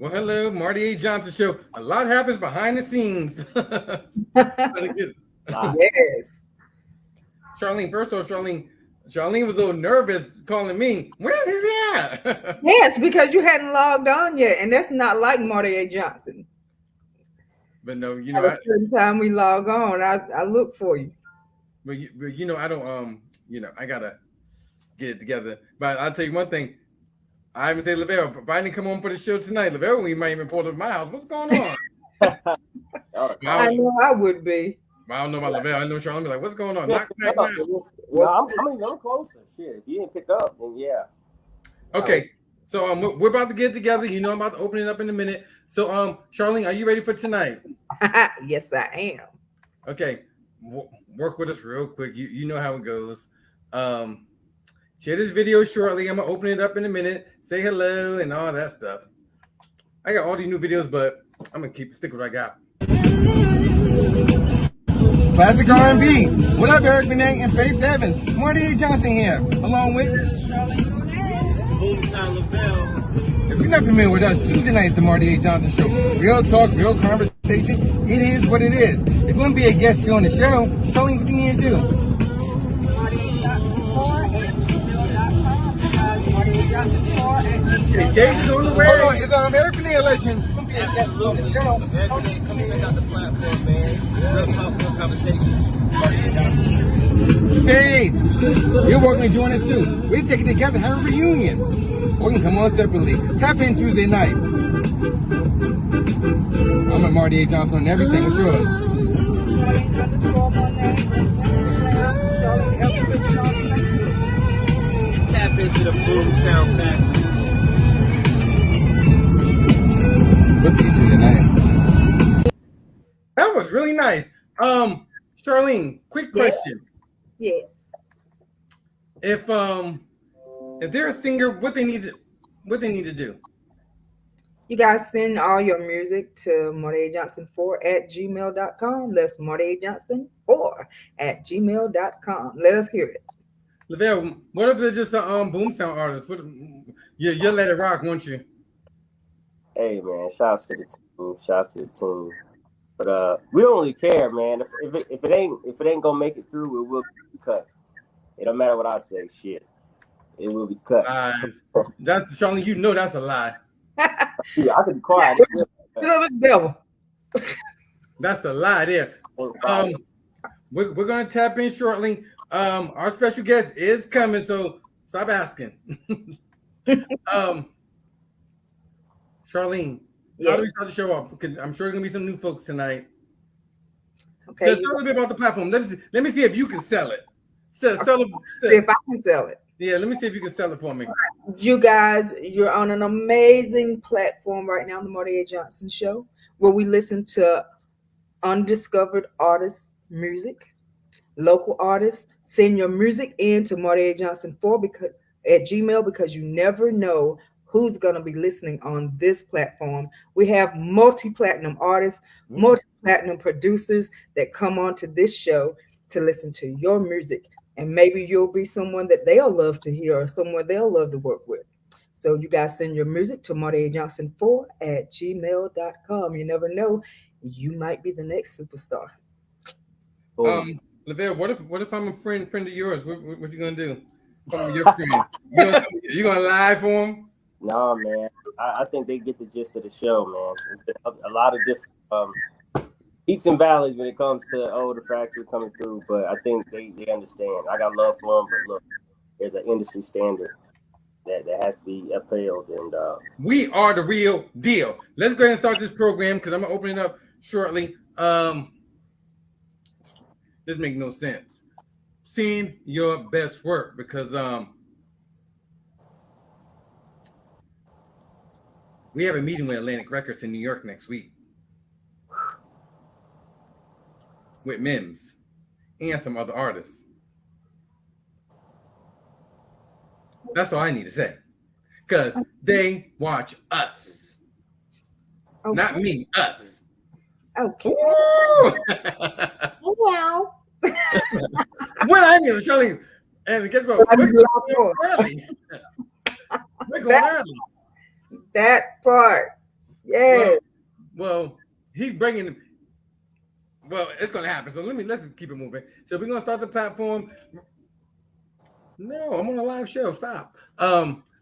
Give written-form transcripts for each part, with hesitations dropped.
Well, hello, Marty A. Johnson Show. A lot happens behind the scenes. Yes. Charlene, first of all, Charlene was a little nervous calling me. Where is he at? Yes, because you hadn't logged on yet, and that's not like Marty A. Johnson. But no, At a certain time we log on, I look for you. but I don't. I gotta get it together. But I'll tell you one thing. I even say, Lavelle, if I didn't come on for the show tonight, Lavelle, we might even pull up my house. What's going on? I know I would be. I don't know about Lavelle. I know Charlene be like, what's going on? Yeah, I'm closer. Shit, if you didn't pick up, then yeah. Okay, so we're about to get together. You know, I'm about to open it up in a minute. So, Charlene, are you ready for tonight? Yes, I am. Okay, work with us real quick. You know how it goes. Share this video shortly. I'm gonna open it up in a minute. Say hello and all that stuff. I got all these new videos, but I'm gonna stick with what I got. Classic R&B. What up, Eric Benet and Faith Evans? Marty A. Johnson here, along with If you're not familiar with us, Tuesday night at the Marty A. Johnson Show. Real talk, real conversation. It is what it is. If you want to be a guest here on the show, tell me what you need to do. Jase is on the way. Hold on, it's Eric Benet legend. Absolutely. Come check out the platform, man. Real talk, real conversation. Marty A. Johnson. Hey, you're welcome to join us too. We're taking it together, have a reunion. Or you can come on separately. Tap in Tuesday night. I'm at Marty A. Johnson on everything. What's yours? Tap into the Boom Sound Factory. Let's see Tuesday night. That was really nice. Charlene, quick question. Yes. If they're a singer, what they need to do? You guys send all your music to martyajohnson4@gmail.com. That's martyajohnson4@gmail.com. Let us hear it. Lavelle, what if they're just a boom sound artist? You'll let it rock, won't you? Hey man, shouts to the team. But we don't really care, man. If it ain't gonna make it through, it will be cut. It don't matter what I say, shit. It will be cut. That's Charlene, you know that's a lie. Yeah, I could be quiet. Devil. That's a lie there. We're gonna tap in shortly. Our special guest is coming, so stop asking. Charlene, how do we start the show off? Because I'm sure there's gonna be some new folks tonight. Okay. So tell a little bit about the platform. Let me see if you can sell it. Sell it. See if I can sell it. Yeah, let me see if you can sell it for me. You guys, you're on an amazing platform right now, the Marty A. Johnson Show, where we listen to undiscovered artists' music, local artists. Send your music in to Marty A. Johnson4 at Gmail because you never know who's going to be listening on this platform. We have multi-platinum artists, multi-platinum producers that come on to this show to listen to your music. And maybe you'll be someone that they'll love to hear or someone they'll love to work with. So you guys send your music to martyajohnson4@gmail.com. You never know. You might be the next superstar. Lavelle, what if I'm a friend of yours? What you gonna do? Your friend. You gonna lie for him? Nah, man. I think they get the gist of the show, man. There's been a lot of different peaks and valleys when it comes to the factory coming through, but I think they understand. I got love for them, but look, there's an industry standard that has to be upheld, and we are the real deal. Let's go ahead and start this program because I'm gonna open it up shortly. This makes no sense. Send your best work because we have a meeting with Atlantic Records in New York next week with Mims and some other artists. That's all I need to say. Because they watch us. Okay. Not me, us. Okay. Wow. When I need to show you. And guess what? We're going early. We're going early. That part. Yeah. Well, he's bringing. Well, it's gonna happen. So let's keep it moving. So we're gonna start the platform. No, I'm on a live show. Stop.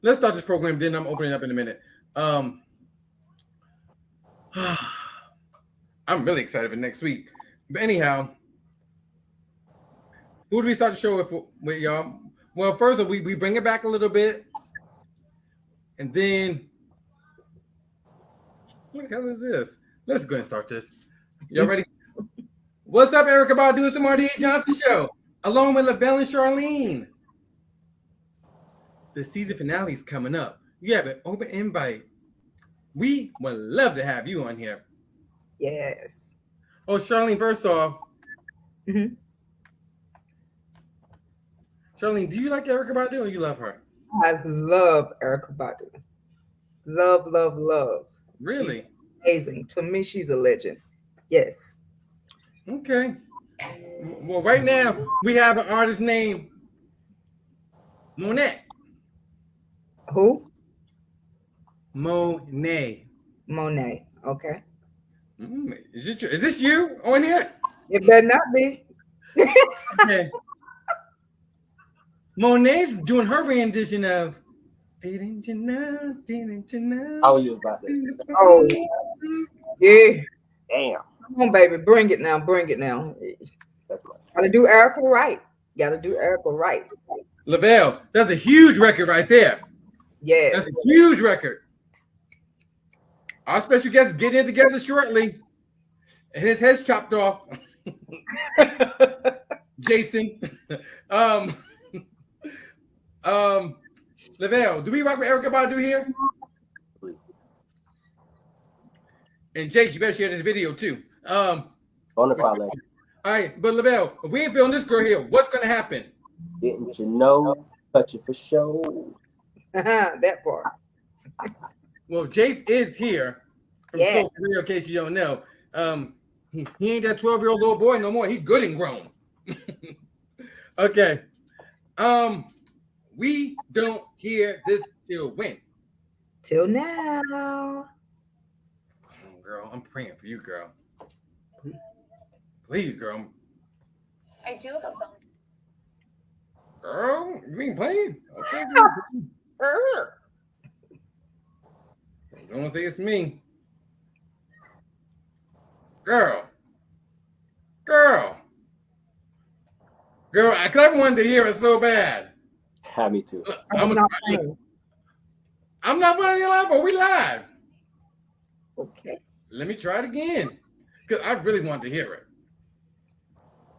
Let's start this program. Then I'm opening up in a minute. I'm really excited for next week. But anyhow, who do we start the show with y'all? Well, first we bring it back a little bit, and then what the hell is this? Let's go ahead and start this. Y'all ready? What's up, Erica Badu? It's the Marty A. Johnson Show, along with LaBelle and Charlene. The season finale is coming up. You have an open invite. We would love to have you on here. Yes. Oh, Charlene, first off, Charlene, do you like Erica Badu or you love her? I love Erica Badu. Love, love, love. Really? She's amazing. To me, she's a legend. Yes. Okay. Well, right now, we have an artist named Monet. Who? Monet. Monet. Okay. Is this you on here? It better not be. Okay. Monet's doing her rendition of Didn't You Know, Didn't You Know? I was just about that. Oh, yeah. Damn. Come on, baby. Bring it now. Bring it now. That's my. Gotta do Erica right. Gotta do Erica right. LaBelle, that's a huge record right there. Yes. That's a huge record. Our special guest is getting it together shortly. And his head's chopped off. Jason. LaBelle, do we rock with Erica Badu here? And Jace, you better share this video too. Bonafide. All right, but LaBelle, if we ain't feeling this girl here, what's gonna happen? Didn't you know? Touch it for show. That part. Well, Jace is here. From Yeah. Soul Career, in case you don't know. He ain't that 12-year-old little boy no more. He good and grown. Okay. We don't hear this till when? Till now. Oh, girl, I'm praying for you, girl. Please, girl. I do have a bone. Girl, you ain't playing? Okay, don't say it's me. Girl, I wanted to hear it so bad. Me too. I'm not playing your live, or we live? Okay. Let me try it again, because I really want to hear it.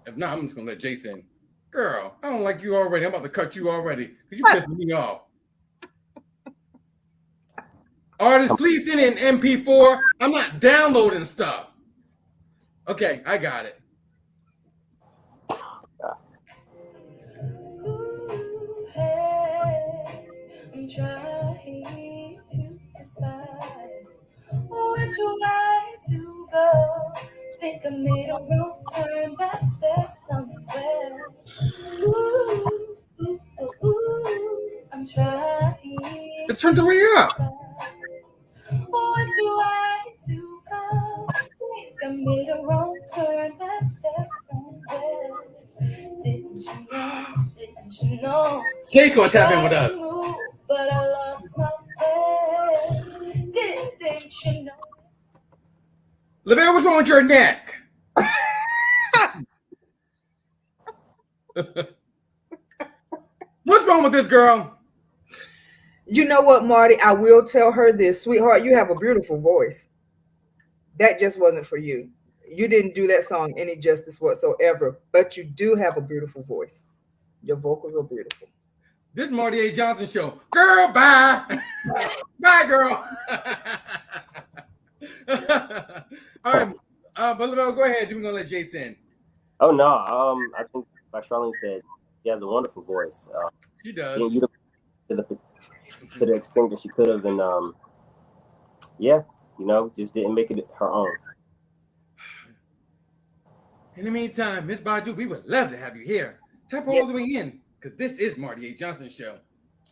If not, I'm just gonna let Jason. Girl, I don't like you already. I'm about to cut you already because you pissing me off. Artists, please send in MP4. I'm not downloading stuff. Okay, I got it. Ooh, hey, I'm trying to decide which way to go. Think I made a wrong turn back there somewhere. Ooh, ooh, ooh, ooh, I'm trying. Let's turn the way up. Which way to go? Think I made a wrong turn back there somewhere. Didn't you know? Jase gonna tap in with us. Move, but I lost my way. Didn't you know? LaBelle, what's wrong with your neck? What's wrong with this girl? You know what, Marty? I will tell her this. Sweetheart, you have a beautiful voice. That just wasn't for you. You didn't do that song any justice whatsoever, but you do have a beautiful voice. Your vocals are beautiful. This is Marty A. Johnson Show. Girl, bye. Bye, girl. All right. But LaBelle, go ahead. We're going to let Jace in. Oh no. I think like Charlene said, she has a wonderful voice. She does. To the extent that she could have, and yeah, just didn't make it her own. In the meantime, Miss Badu, we would love to have you here. Tap all the way in, because this is Marty A. Johnson Show.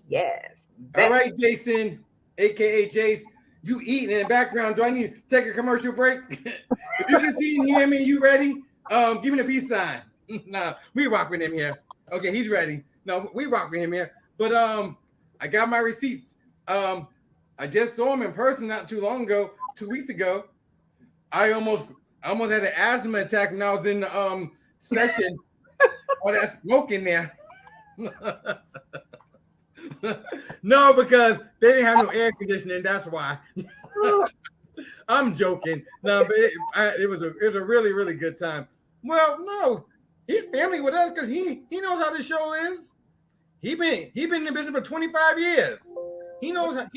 Yes. All right, Jason, a.k.a. Jace. you eating in the background. Do I need to take a commercial break? If you can see and hear me, you ready? Give me the peace sign. Nah, we rock with him here. Okay, he's ready. No, we rock with him here. But I got my receipts. I just saw him in person not too long ago, 2 weeks ago. I almost had an asthma attack when I was in the session. All that smoke in there. No, because they didn't have no air conditioning. That's why. I'm joking. No, but it was a really, really good time. Well, no, he's family with us because he knows how the show is. He been in the business for 25 years. He knows how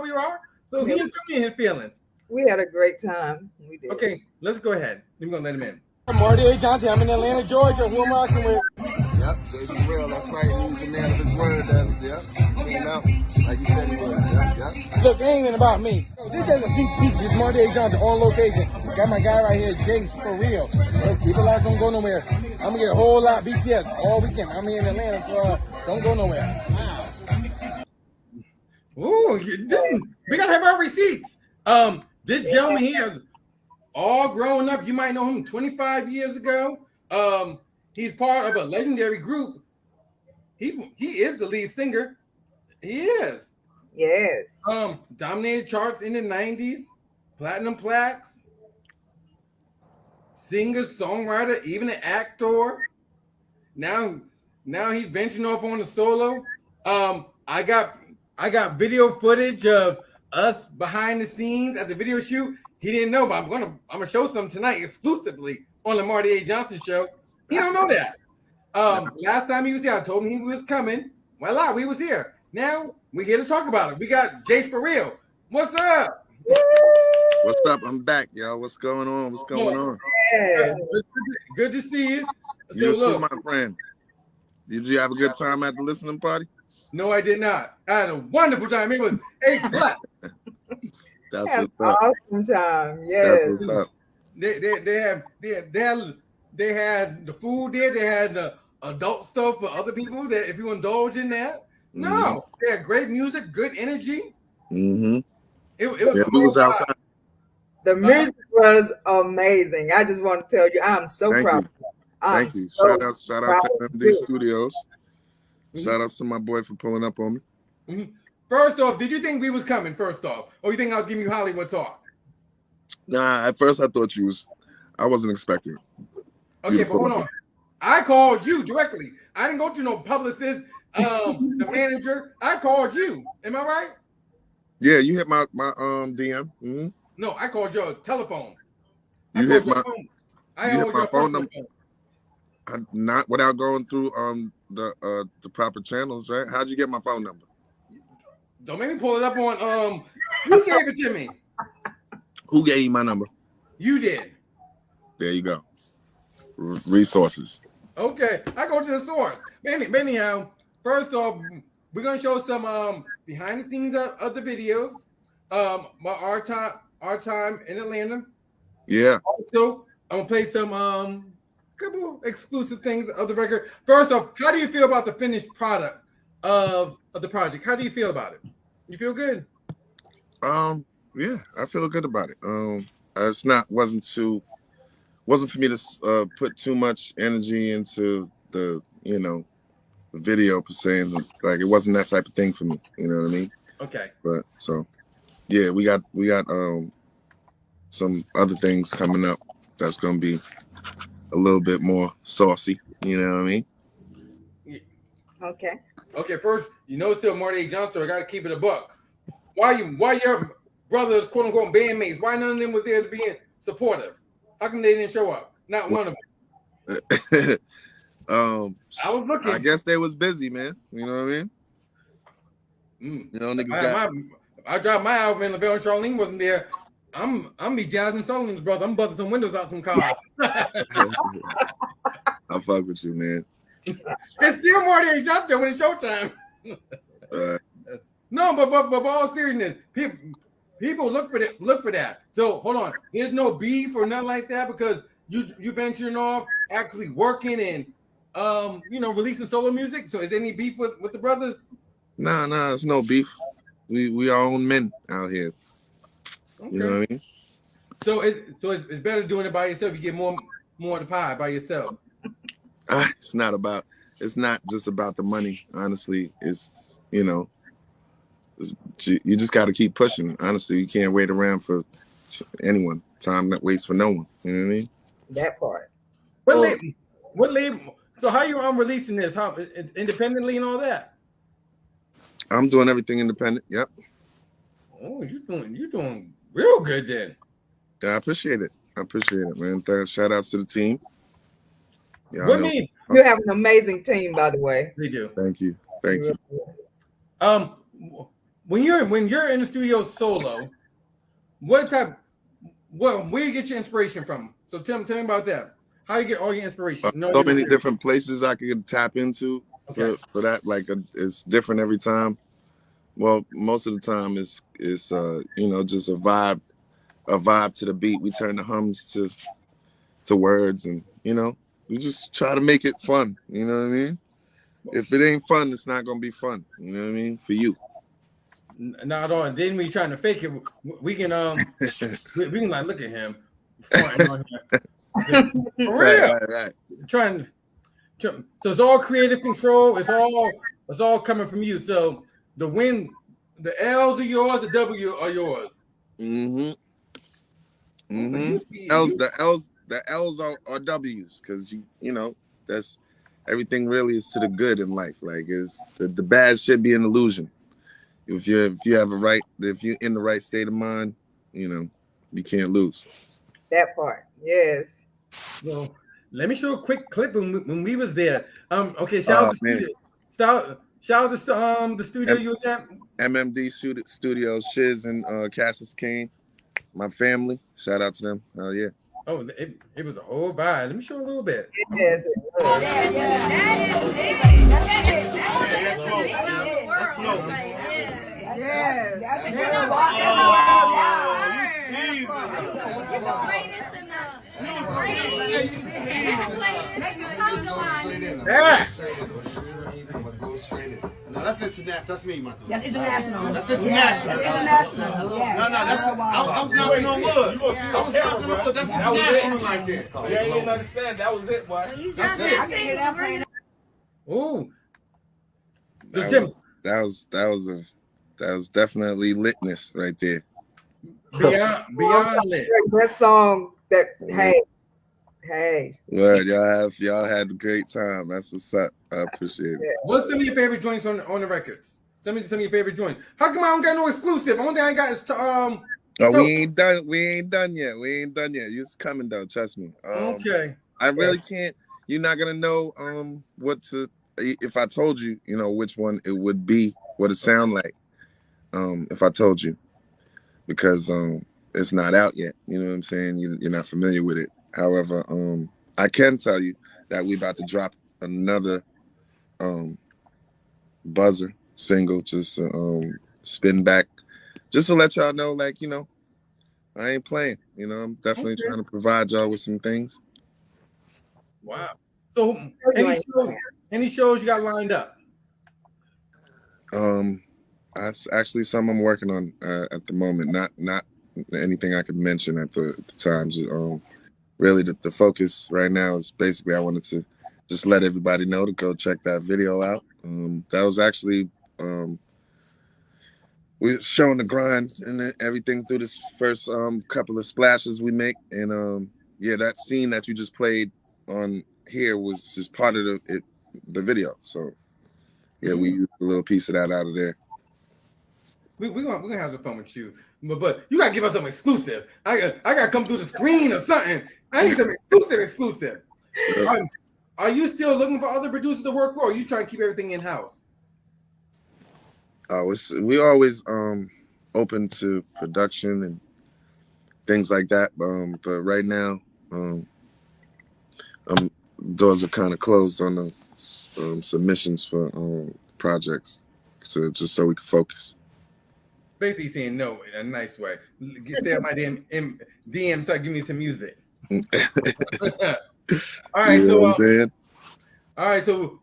we are. So he didn't come in his feelings. We had a great time. We did. Okay, let's go ahead. I'm gonna let him in. Marty A. Johnson. I'm in Atlanta, Georgia. Who am I rocking with? Yep, Jase real. That's right. He was a man of his word. Came out like you said he would. Yep. Look, it ain't even about me. This doesn't sneak peek. This is Marty A. Johnson on location. Got my guy right here, Jace, for real. Look, people not gonna go nowhere. I'm gonna get a whole lot BTS all weekend. I'm here in Atlanta, so don't go nowhere. Ooh, we gotta have our receipts. This gentleman here, all grown up, you might know him 25 years ago. He's part of a legendary group. He is the lead singer. He is. Yes. Dominated charts in the 90s, platinum plaques, singer, songwriter, even an actor. Now he's venturing off on a solo. I got video footage of us behind the scenes at the video shoot. He didn't know, but I'm gonna show some tonight exclusively on the Marty A. Johnson show. He don't know that. Last time he was here, I told him he was coming. Voila, we was here. Now we're here to talk about it. We got Jace for real. What's up? What's up? I'm back, y'all. What's going on? What's going on? Yeah. Good to see you. You too, my friend. Did you have a good time at the listening party? No, I did not. I had a wonderful time. It was A+. That's Had an what's up. awesome time. Yes. That's what's up. They had the food there. They had the adult stuff for other people that if you indulge in that. No, they had great music, good energy. Mm-hmm. It was We was outside. The music was amazing. I just want to tell you, I'm so Thank proud. you. Thank you. Shout out to MD Studios. Shout out to my boy for pulling up on me. First off, did you think we was coming? First off, or you think I was giving you Hollywood talk? Nah, at first I thought I wasn't expecting it. Okay, but hold on. I called you directly. I didn't go to no publicist, the manager. I called you. Am I right? Yeah, you hit my DM. Mm-hmm. No, I called your telephone. You hit my phone number. Not without going through the proper channels, right? How'd you get my phone number? Don't make me pull it up on who gave it to me? Who gave you my number? You did. There you go. Resources. Okay, I go to the source. Anyhow, first off, we're gonna show some behind the scenes of the videos. Our time in Atlanta. Yeah. Also, I'm gonna play some couple exclusive things of the record. First off, how do you feel about the finished product of the project? How do you feel about it? You feel good? Yeah, I feel good about it. It's wasn't for me to put too much energy into the video per se, and like it wasn't that type of thing for me. You know what I mean? Okay. But so yeah, we got some other things coming up that's gonna be a little bit more saucy. You know what I mean? Yeah. Okay. Okay. First, still Marty A. Johnson. I gotta keep it a buck. Why your brothers, quote unquote, bandmates? Why none of them was there to be supportive? How come they didn't show up? Not one of them. I was looking. I guess they was busy, man. You know what I mean? Niggas I dropped my album and Lavelle and Charlene wasn't there. I'm be Jasmine Sullivan's brother. I'm busting some windows out some cars. I fuck with you, man. It's still Marty A. Johnson when it's showtime. No, but all seriousness, people look for that. So hold on, there's no beef or nothing like that because you venturing off, actually working and releasing solo music. So is there any beef with the brothers? Nah, it's no beef. We our own men out here. Okay. You know what I mean? So it's better doing it by yourself. You get more of the pie by yourself. It's not just about the money. Honestly, it's you just got to keep pushing. Honestly, you can't wait around for anyone. Time that waits for no one. You know what I mean? That part. What label? So how you releasing this? How independently and all that? I'm doing everything independent. Yep. Oh, you doing real good then. Yeah, I appreciate it, man. Shout outs to the team. What mean? You have an amazing team, by the way. They do. Thank you. When you're in the studio solo, where you get your inspiration from? So tell me about that. How you get all your inspiration? So many different places I could tap into for that. Like it's different every time. Well, most of the time it's just a vibe to the beat. We turn the hums to words, and we just try to make it fun. You know what I mean? If it ain't fun, it's not gonna be fun. You know what I mean? For you. Not at all. And then when you're trying to fake it, we can we can like look at him. For real. Right. So it's all creative control. It's all coming from you. So the L's are yours, the W are yours. Mm-hmm. The L's are W's, because that's everything really is to the good in life. Like is the bad should be an illusion. If you're in the right state of mind, you can't lose. That part, yes. Well, let me show a quick clip when we was there. Okay, shout out to the studio you was at. MMD Studios, Shiz and Cassius Kane, my family. Shout out to them. Yeah. Oh, it was a whole vibe. Let me show a little bit. Yes, it was. No, that's international. That's me, my dude. That's international. That's international. International. Yeah. No, that's I was knocking on wood. I was knocking on wood. That's international like that. Yeah, you didn't understand. That was it, boy. That's it. Ooh. That was definitely litness right there. Beyond lit. That song that hey. Word, y'all had a great time. That's what's up. I appreciate it. What's some of your favorite joints on the records? Some of your favorite joints. How come I don't got no exclusive? Only thing I got is we ain't done. We ain't done yet. You're coming though. Trust me. Okay. I really can't. You're not gonna know what to. If I told you, which one it would be, what it sound like. If I told you, because it's not out yet. You know what I'm saying? You're not familiar with it. However, I can tell you that we about to drop another buzzer single, just spin back, just to let y'all know, like, I ain't playing. I'm definitely trying to provide y'all with some things. Wow. So any shows you got lined up? That's actually something I'm working on at the moment. Not anything I could mention at the time. Just really the focus right now is basically I wanted to just let everybody know to go check that video out. That was actually we're showing the grind and everything through this first couple of splashes we make, and that scene that you just played on here was just part of the video. So we used a little piece of that out of there. We're gonna have some fun with you, but you gotta give us some exclusive. I gotta come through the screen or something. I need some exclusive. Are you still looking for other producers to work for, or are you trying to keep everything in house? We always open to production and things like that. But right now, doors are kind of closed on the submissions for projects, just so we can focus. Basically saying no in a nice way. Stay out my DM, start giving me some music. All right, so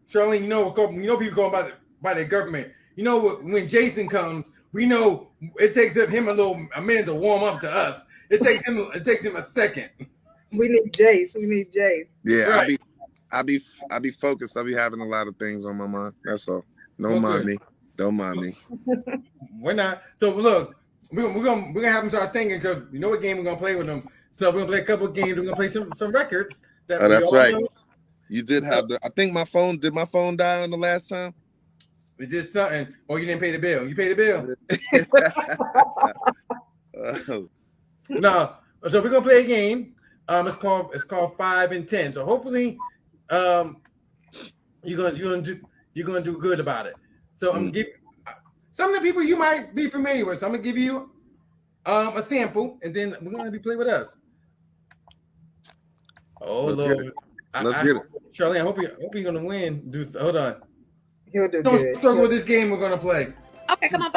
Charlene, people going by their government. When Jason comes, we know it takes him a minute to warm up to us. It takes him a second. We need Jace. We need Jace. Yeah, Right. I be focused. I be having a lot of things on my mind. That's all. Don't Okay. mind me. Don't mind me. We're not. So look, we're gonna have them start thinking because you know what game we're gonna play with them. So we're gonna play a couple of games. We're gonna play some records that we That's all right. know. You did have I think my phone die on the last time? We did something. Or you didn't pay the bill. You paid the bill. No. So we're gonna play a game. It's called 5 and 10. So hopefully, you're gonna do good about it. So I'm gonna give some of the people you might be familiar with. So I'm gonna give you a sample, and then we're gonna be playing with us. Oh Lord, Let's get it. Charlene, I hope you're gonna win. Hold on. He'll do Don't good. struggle with this game we're gonna play. Okay, come on.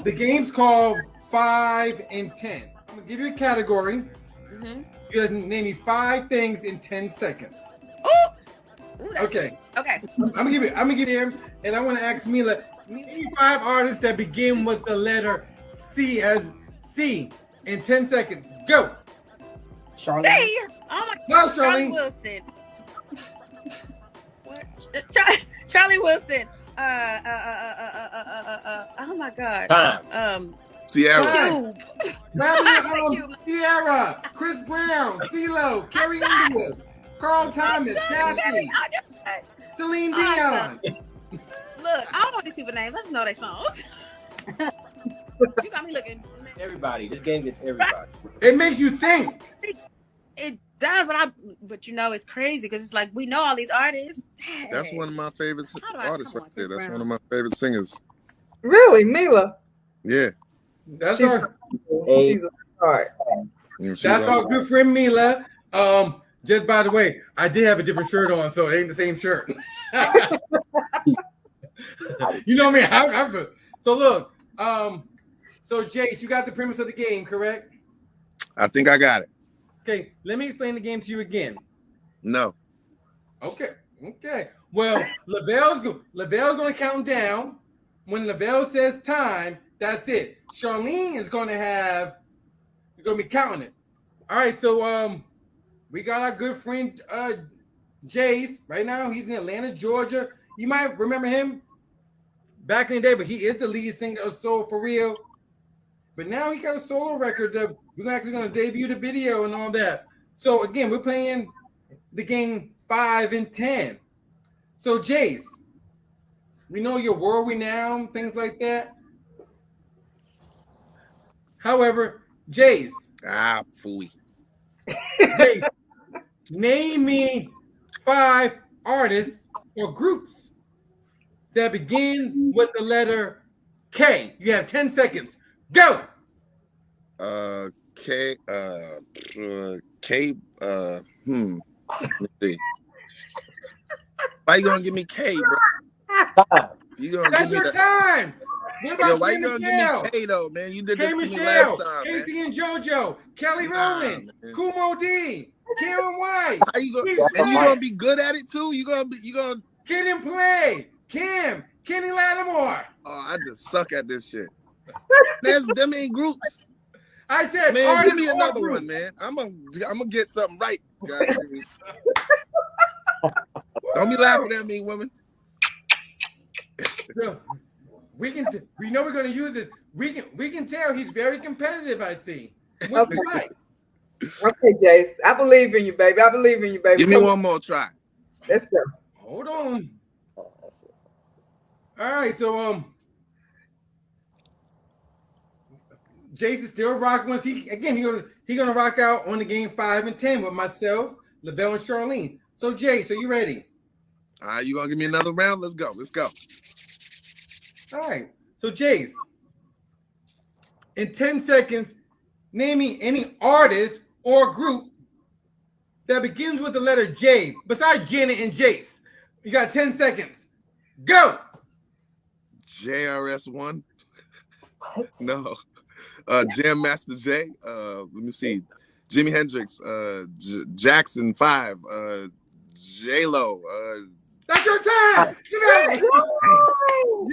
The game's called 5 and 10. I'm gonna give you a category. Mm-hmm. You guys name me 5 things in 10 seconds. Ooh, Okay. Okay. I'm gonna give you, and I want to ask Mila, name 5 artists that begin with the letter C as C in 10 seconds. Go. Charlene. Hey, oh my No, God, Charlie Charlene. Wilson. What? Charlie Wilson. Oh my God. Time. Sierra. Cube. Sierra, Chris Brown, CeeLo, Carrie Underwood, Carl Thomas, Jase, Celine Dion. Awesome. Look, I don't know these people's names. Let's know their songs. You got me looking. Everybody. This game gets everybody. It makes you think. It does, but you know it's crazy because it's like we know all these artists. Dang. That's one of my favorite artists right there. That's one of my favorite singers. Really, Mila? Yeah. That's our She's a start. that's our good friend Mila. Just by the way, I did have a different shirt on, so it ain't the same shirt. You know what I mean? So look, so Jace, you got the premise of the game, correct? I think I got it. Okay, let me explain the game to you again. No. Okay. Well, LaBelle's gonna count down. When LaBelle says time, that's it. Charlene is gonna be counting it. All right, so we got our good friend Jase right now. He's in Atlanta, Georgia. You might remember him back in the day, but he is the lead singer of Soul for Real. But now he got a solo record that we're actually gonna debut the video and all that. So again, we're playing the game 5 and 10. So Jase, we know you're world renowned, things like that. However, Jase, Phooey. Jase, name me 5 artists or groups that begin with the letter K. You have 10 seconds. Go. K. Let's see. Why you gonna give me K, bro? You gonna That's give me your the time. What about why K you gonna Michelle? give me K though, man? You did K this to me Michelle, last time, man. Casey and JoJo, Kelly Rowland, man. Kumo D, Karen White, How you and you gonna be good at it too? You gonna Kid and Play, Kim, Kenny Lattimore. Oh, I just suck at this shit. There's them in groups. I said, Man, give me artist or another group. one, man. I'm gonna get something right. Guys. Don't be laughing at me, woman. So, we know we're gonna use it. We can tell he's very competitive. I see. What's Okay. right? Okay, Jace. I believe in you, baby. I believe in you, baby. Give me Come one more try. Let's go. Hold on. All right, so Jace is still rocking. Once he gonna rock out on the game 5 and 10 with myself, LaBelle, and Charlene. So Jace, are you ready? All right, you gonna give me another round? Let's go. All right. So Jace, in 10 seconds, name me any artist or group that begins with the letter J besides Janet and Jace. You got 10 seconds. Go. JRS1. No. Jam Master J. Let me see. Jimi Hendrix. Jackson 5. J-Lo. That's your time. You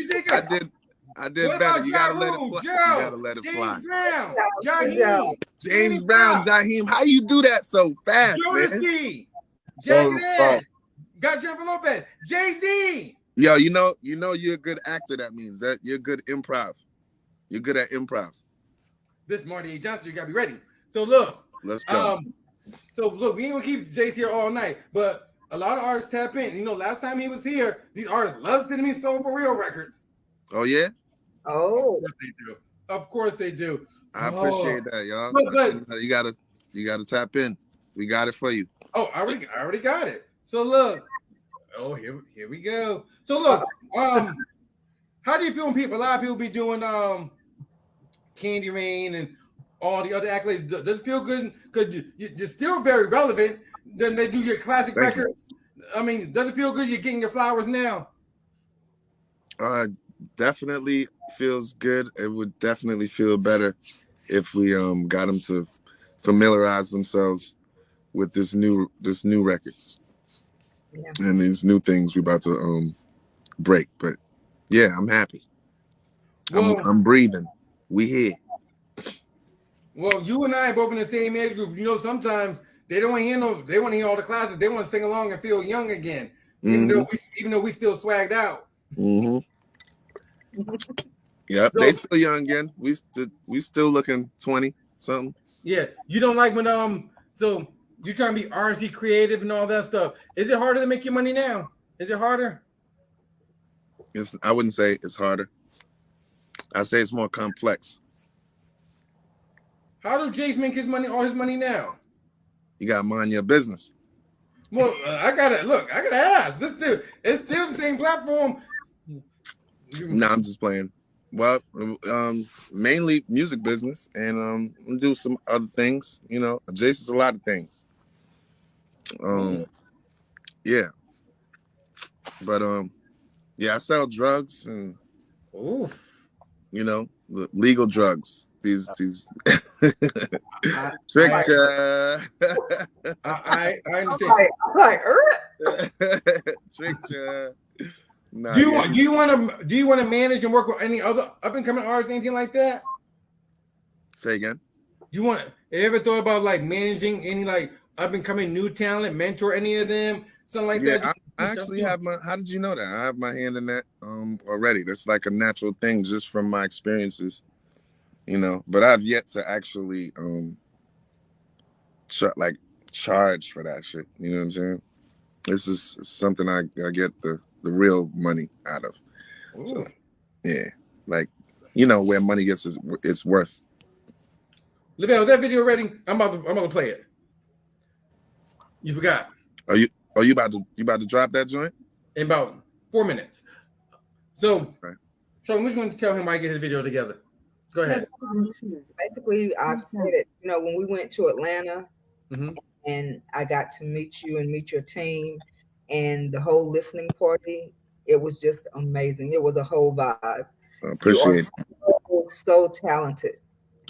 did good. I did What better. about You gotta let it Jaru, fly. Joe, You gotta let it James fly. Brown, Good job. Jaheim, James Brown, Jaheim, how you do that so fast, man? Jodeci, Jagged Right. Edge, got Jennifer Lopez, Jay-Z. Yo, you know you're a good actor. That means that you're good improv. You're good at improv. This Marty A. Johnson, you gotta be ready. So look, Let's go. we ain't gonna keep Jace here all night, but a lot of artists tap in. You know, last time he was here, these artists love sending me Soul for Real records. Oh yeah, Oh, Of course they do. Of course they do. I appreciate that, y'all. But You gotta tap in. We got it for you. oh, I already got it. So look, here we go. So look, how do you feel when a lot of people be doing Candy Rain and all the other accolades? Does it feel good? Because you're still very relevant. Then they do your classic Thank you. records. I mean, does it feel good you're getting your flowers now? Definitely feels good. It would definitely feel better if we got them to familiarize themselves with this new record and these new things we're about to break. But yeah, I'm happy. Well, I'm breathing. We here. Well, you and I are both in the same age group. You know, sometimes they don't want to hear they want to hear all the classes. They want to sing along and feel young again, even though we still swagged out. Mm-hmm. Yep, So, they still young again. We still looking 20 something. Yeah, you don't like when so you trying to be R&C creative and all that stuff. Is it harder to make your money now? Is it harder? I wouldn't say it's harder. I say it's more complex. How does Jace make all his money now? You got to mind your business. Well, I gotta ask. It's still the same platform. No, I'm just playing. Well, mainly music business, and do some other things. You know, Jase is a lot of things. Yeah, but yeah, I sell drugs and you know, the legal drugs. These trick. I understand. Trick. Nah, do you want to manage and work with any other up and coming artists, anything like that? Say again. You ever thought about like managing any like up and coming new talent, mentor any of them, something like that? I actually have how did you know that? I have my hand in that already. That's like a natural thing just from my experiences, you know. But I've yet to actually charge for that shit. You know what I'm saying? This is something I get the real money out of. Ooh. So yeah, like you know where money gets its worth. Lavelle, is that video ready? I'm about to play it. You forgot. Are you about to drop that joint? In about 4 minutes. So, so I'm just going to tell him I get his video together. Go ahead. Basically, I've said it. You know, when we went to Atlanta, and I got to meet you and meet your team, and the whole listening party, it was just amazing. It was a whole vibe. I appreciate you. So talented.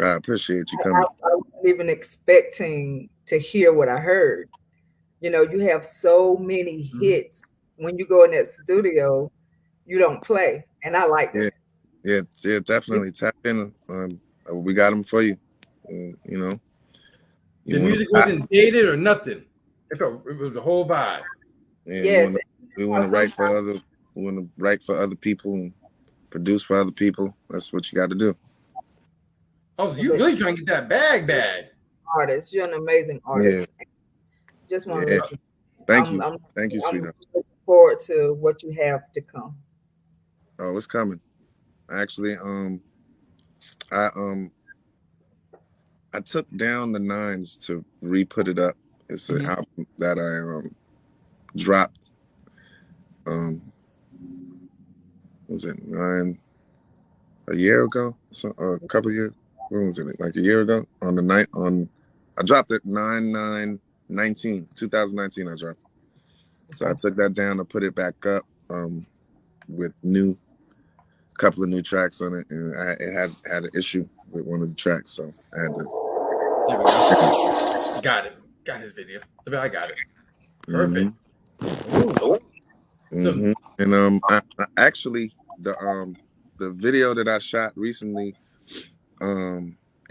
I appreciate you coming. I wasn't even expecting to hear what I heard. You know, you have so many hits. When you go in that studio, you don't play, and I like that. Yeah, definitely tap in. We got them for you. You know, the music wasn't dated or nothing. It was the whole vibe. Yeah, yes, we want to write for other. We want to write for other people and produce for other people. That's what you got to do. Oh, so you really trying to get that bag? Artist, you're an amazing artist. Yeah. Just want to thank you, sweetheart. I'm looking forward to what you have to come. Oh, it's coming. Actually, I took down the 9s to re-put it up. It's an album that I dropped. Was it 9 a year ago? So a couple of years. When was it? Like a year ago? On the night I dropped it 9/9/19, 2019. I dropped it. So I took that down to put it back up with couple of new tracks on it, and it had an issue with one of the tracks, so I had to. There we go. Got it. Got his video. I got it. Perfect. And I actually the the video that I shot recently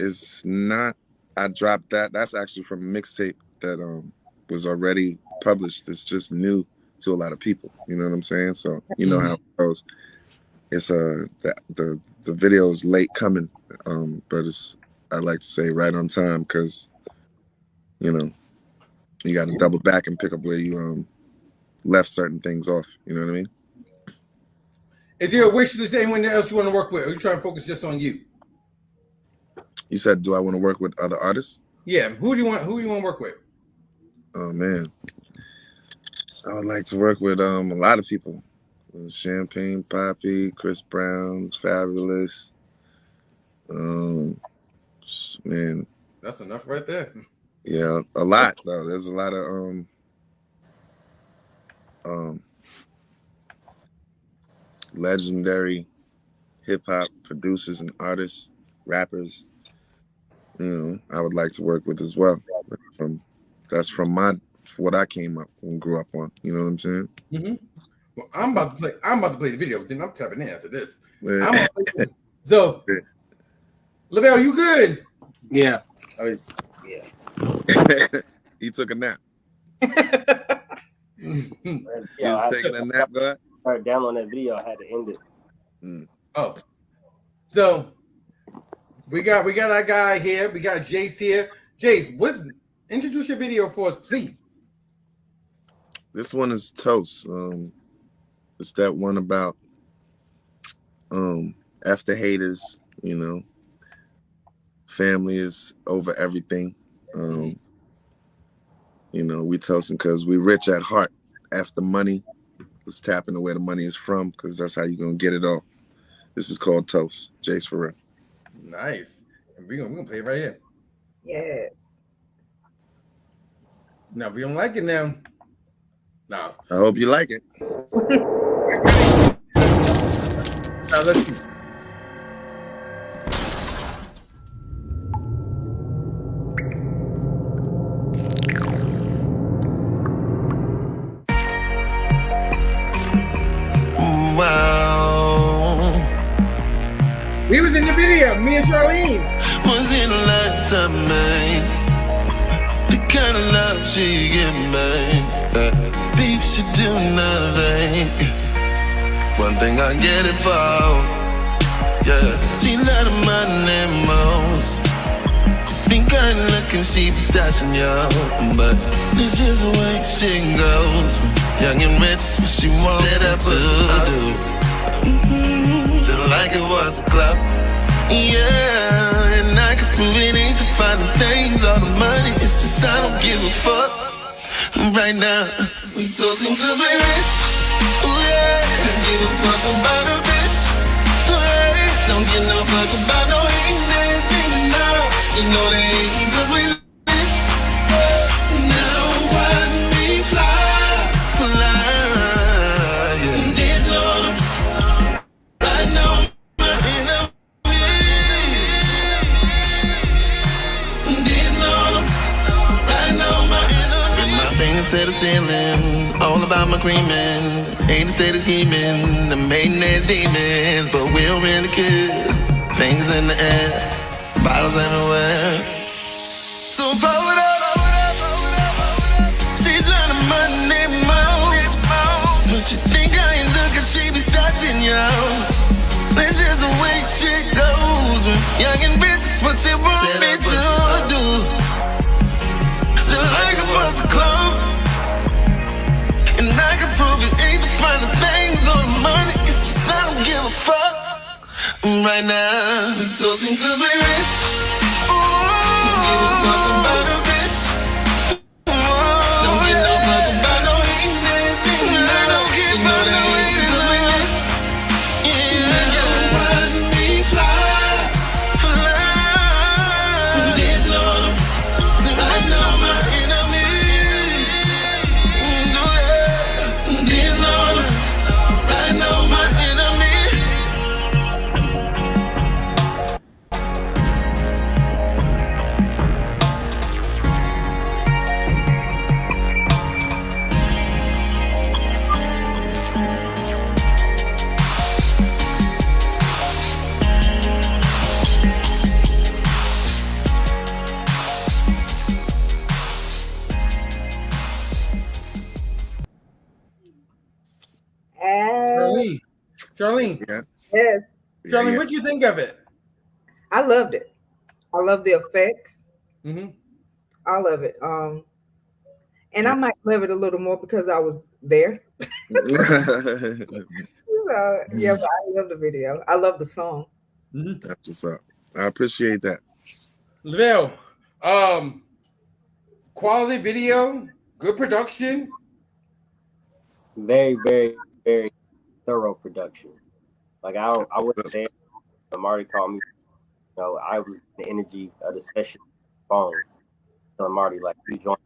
is not. I dropped that. That's actually from a mixtape that was already published. It's just new to a lot of people. You know what I'm saying? So you know how it goes. It's the video is late coming, but it's, I like to say, right on time, because you know you got to double back and pick up where you left certain things off. You know what I mean? Is there a wish list anyone else you want to work with, or are you trying to focus just on you? You said, do I want to work with other artists? Yeah. Who do you want to work with? Oh man, I would like to work with a lot of people. Champagne Poppy, Chris Brown, Fabulous. Man, that's enough right there. Yeah, a lot though. There's a lot of legendary hip hop producers and artists, rappers. You know, I would like to work with as well. That's from what I came up and grew up on. You know what I'm saying? Mm-hmm. Well, I'm about to play the video. Then I'm tapping in after this. Yeah. So, Lavelle, you good? Yeah. He took a nap. Yeah, He's taking a nap, go ahead. Started down on that video. I had to end it. Oh, so we got our guy here. We got Jace here. Jace, introduce your video for us, please. This one is Toast. It's that one about after haters, you know, family is over everything. You know, we toasting because we rich at heart. After money, let's tap into where the money is from, because that's how you're gonna get it all. This is called Toast. Jace for real. Nice. And we're gonna play it right here. Yes. Now, if we don't like it now. No. I hope you like it. Now, let's see. Wow. We was in the video, me and Charlene. Was in a lifetime, man. The kind of love she give me. Babe, she do nothing. One thing I get it for. Yeah, she let him money most. Think I'm looking, she be stashing y'all, but it's just the way she goes. Young and rich, what she wants to do. Just like it was a club. Yeah, and I can prove it ain't the finer things, all the money. It's just I don't give a fuck. Right now, we toasting cause we rich. Ooh yeah, don't give a fuck about a bitch. Ooh yeah, don't give no fuck about no hating ass nigga now. You know they hating cause we lit. Now watch me fly, yeah. This on them, I know my enemy. This on them, I know my enemy. My fingers to the ceiling, all about my creaming. Ain't the state of scheming, the maiden ass demons, but we don't really care. Fingers in the air. Bottles everywhere. So blow it up. She's on the money most. When she think I ain't looking, she be starting y'all. That's just the way shit goes. When young and bitches, what she want me to do. Just like a bus of club. And I can prove it ain't the finer things on the money. It's just I don't give a fuck. Right now, we toasting cause we rich. Ooh, don't give a fuck about a bitch. Don't give no fuck about no hating ass nigga. I don't give about no haters cause we lit. Yeah, watch me fly. This on them, so I know my enemy. This on them, I know my enemy. Charlene. Yeah. Yes, Charlene, Yeah. what do you think of it? I loved it. I love the effects. Mm-hmm. I love it. And I might love it a little more because I was there. So, yeah, but I love the video. I love the song. Mm-hmm. That's what's up. I appreciate that. Lavelle, quality video, good production. Very, very, very thorough production. Like I wasn't there. Marty called me. You know, I was the energy of the session phone. Telling Marty like you joined.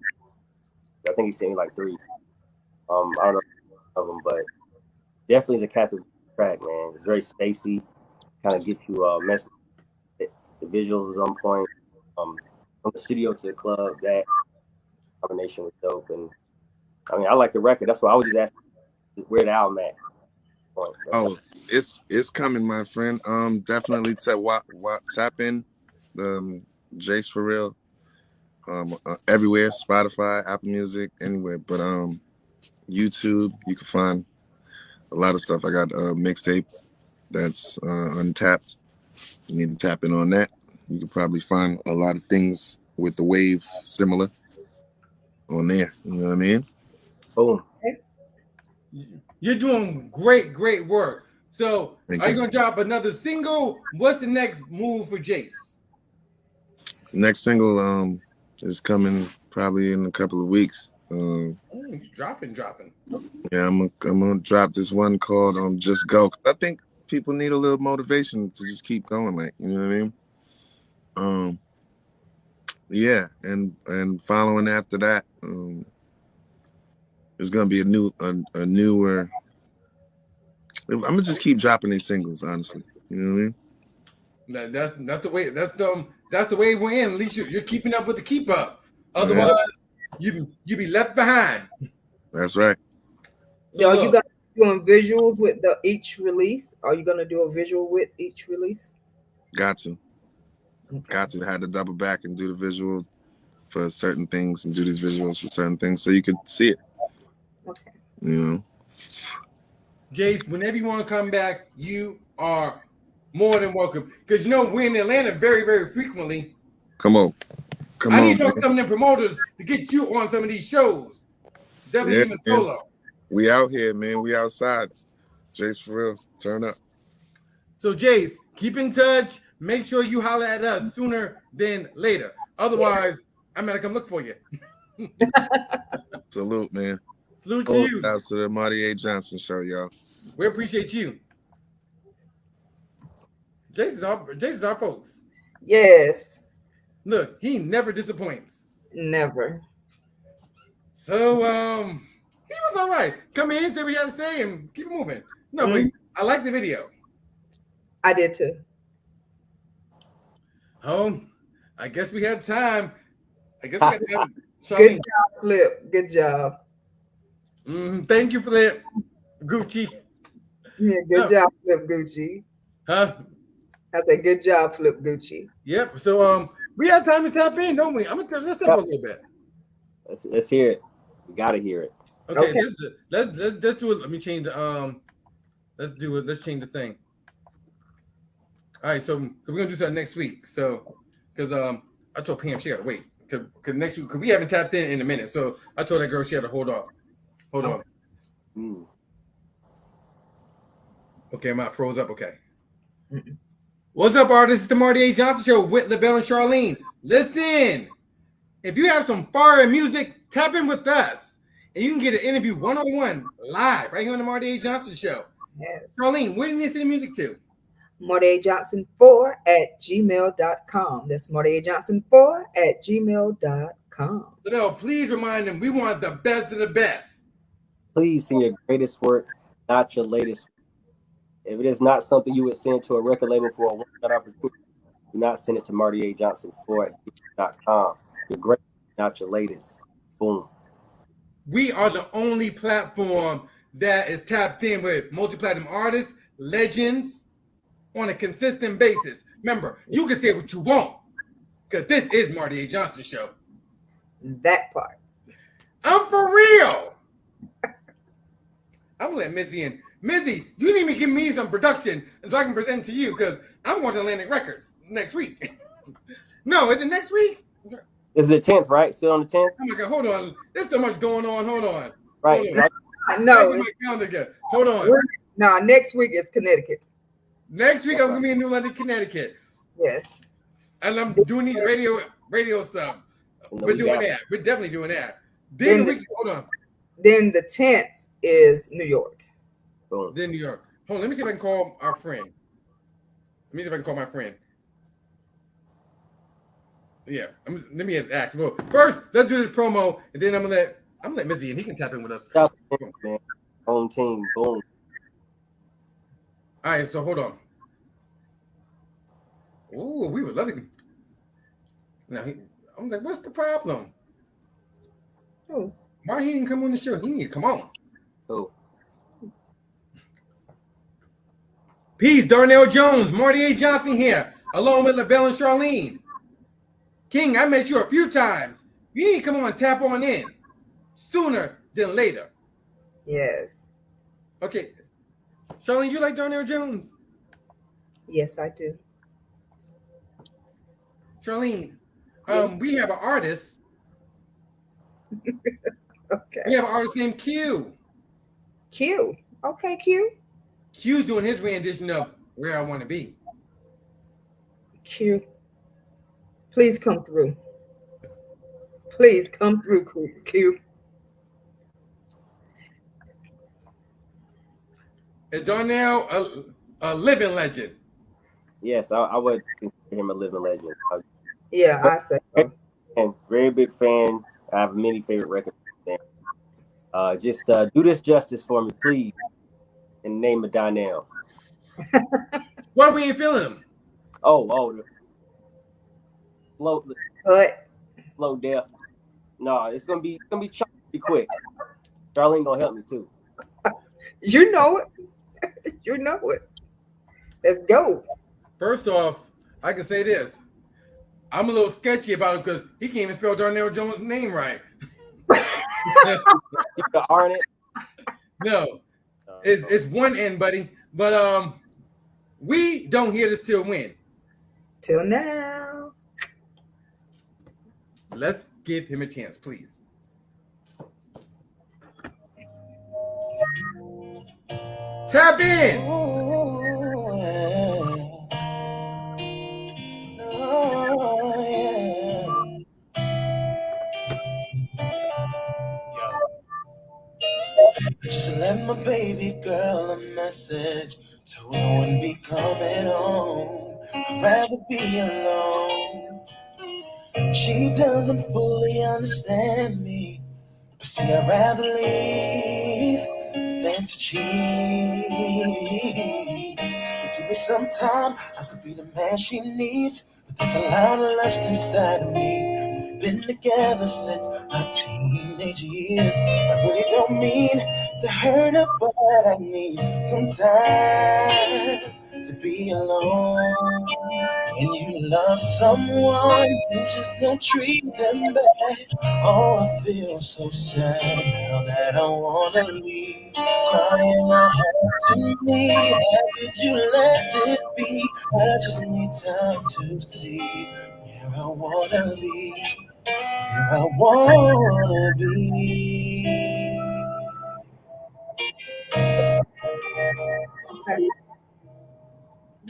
I think he sent me like 3. I don't know of them, but definitely is a captive track, man. It's very spacey. Kind of gets you messed. The visual was on point. From the studio to the club, that combination was dope. And I mean, I like the record. That's why I was just asking where the album at. Oh, it's coming, my friend. Definitely tap in the Jace for real. Everywhere, Spotify, Apple Music, anywhere. But YouTube, you can find a lot of stuff. I got a mixtape that's untapped. You need to tap in on that. You can probably find a lot of things with the wave similar on there. You know what I mean? Boom. You're doing great work. So, Thank are you you. gonna drop another single? What's the next move for Jace? Next single is coming probably in a couple of weeks. Dropping. Yeah, I'm gonna drop this one called Just Go. I think people need a little motivation to just keep going, like, you know what I mean? Yeah, and following after that, it's gonna be a newer. I'm gonna just keep dropping these singles, honestly. You know what I mean? That's the way. That's the way we're in. At least you're keeping up with the keep up. Otherwise, you be left behind. That's right. So, are you gonna be doing visuals with each release? Are you gonna do a visual with each release? Got to. Okay. Got to. Had to double back and do the visual for certain things and do these visuals for certain things so you could see it. Okay. You know. Jace, whenever you want to come back, you are more than welcome. Because you know we're in Atlanta very frequently. Come on. I need to know some of them promoters to get you on some of these shows. Definitely even solo. We out here, man. We outside. Jace for real. Turn up. So Jace, keep in touch. Make sure you holler at us sooner than later. Otherwise, I'm gonna come look for you. Salute, man. Salute to you. Out to the Marty A. Johnson show, y'all. We appreciate you. Jace is our folks. Yes. Look, he never disappoints. Never. So he was all right. Come in, say what you had to say, and keep it moving. No, but I like the video. I did too. Oh, I guess we have time. I guess we got time. Good job, Flip. Good job. Thank you, Flip. Gucci. Yeah, good job, Flip Gucci. Huh? I said, good job, Flip Gucci. Yep. So we have time to tap in, don't we? I'm gonna let's step a little bit. Let's hear it. We gotta hear it. Okay. Let's do it. Let me change the let's do it. Let's change the thing. All right, so we're gonna do something next week. So because I told Pam she gotta wait. Cause next week, because we haven't tapped in a minute. So I told that girl she had to hold off. Hold on. Okay, I'm not froze up. Okay. What's up, artists? It's the Marty A. Johnson Show with LaBelle and Charlene. Listen, if you have some fire music, tap in with us. And you can get an interview one-on-one live right here on the Marty A. Johnson Show. Yes. Charlene, where do you need to send the music to? MartyAJohnson4@gmail.com. That's MartyAJohnson4@gmail.com. LaBelle, please remind them we want the best of the best. Please send your greatest work, not your latest. If it is not something you would send to a record label for a one-shot opportunity, do not send it to MartyAJohnson4@gmail.com. Your great, not your latest. Boom. We are the only platform that is tapped in with multi-platinum artists, legends, on a consistent basis. Remember, you can say what you want, because this is Marty A. Johnson Show. That part. I'm for real. I'm gonna let Missy and Mizzy, you need to give me some production so I can present to you because I'm going to Atlantic Records next week. No, is it next week? It's the 10th, right? Still on the 10th? Oh my God, hold on. There's so much going on. Hold on. Right. Hold on. No, I get my calendar again. Hold on. no. Next week is Connecticut. Next week I'm gonna be in New London, Connecticut, Yes. and I'm doing these radio stuff. We're doing that. We're definitely doing that. Then the week. Hold on. Then the 10th is New York. Boom. Then New York. Hold on. Let me see if I can call our friend. Let me see if I can call my friend. Yeah. Let me ask. Well, first let's do this promo, and then I'm gonna let Mizzy and he can tap in with us. Man. Home team. Boom. All right. So hold on. Ooh, we were loving. Now I'm like, what's the problem? Oh. Why he didn't come on the show? He need to come on. Oh. Peace, Darnell Jones, Marty A. Johnson here, along with LaBelle and Charlene. King, I met you a few times. You need to come on and tap on in sooner than later. Yes. Okay. Charlene, you like Darnell Jones? Yes, I do. Charlene, we have an artist. Okay. We have an artist named Q. Q. Okay, Q. Q's doing his rendition of Where I Want to Be. Q. Please come through. Please come through, Q. Is Darnell a living legend? Yes, I would consider him a living legend. Yeah, I say so. And very big fan. I have many favorite records. Just do this justice for me, please, in the name of Darnell. Why we ain't feeling him? Oh, slow, Cut. slow death. No, it's gonna be choppy quick. Charlene gonna help me too. You know it. You know it. Let's go. First off, I can say this. I'm a little sketchy about it because he can't even spell Darnell Jones' name right. You got R in it? No. It's one N, buddy. But we don't hear this till when? Till now. Let's give him a chance, please. Tap in. Just left my baby girl a message. Told her I wouldn't be coming home. I'd rather be alone. She doesn't fully understand me. But see, I'd rather leave than to cheat. But give me some time, I could be the man she needs. But there's a lot of lust inside of me. We've been together since our teenage years. I really don't mean to hurt her, but I need some time to be alone. When you love someone, you just don't treat them bad. Oh, I feel so sad now that I wanna leave. Crying I have to leave. How could you let this be? I just need time to see where I wanna be. Where I wanna be.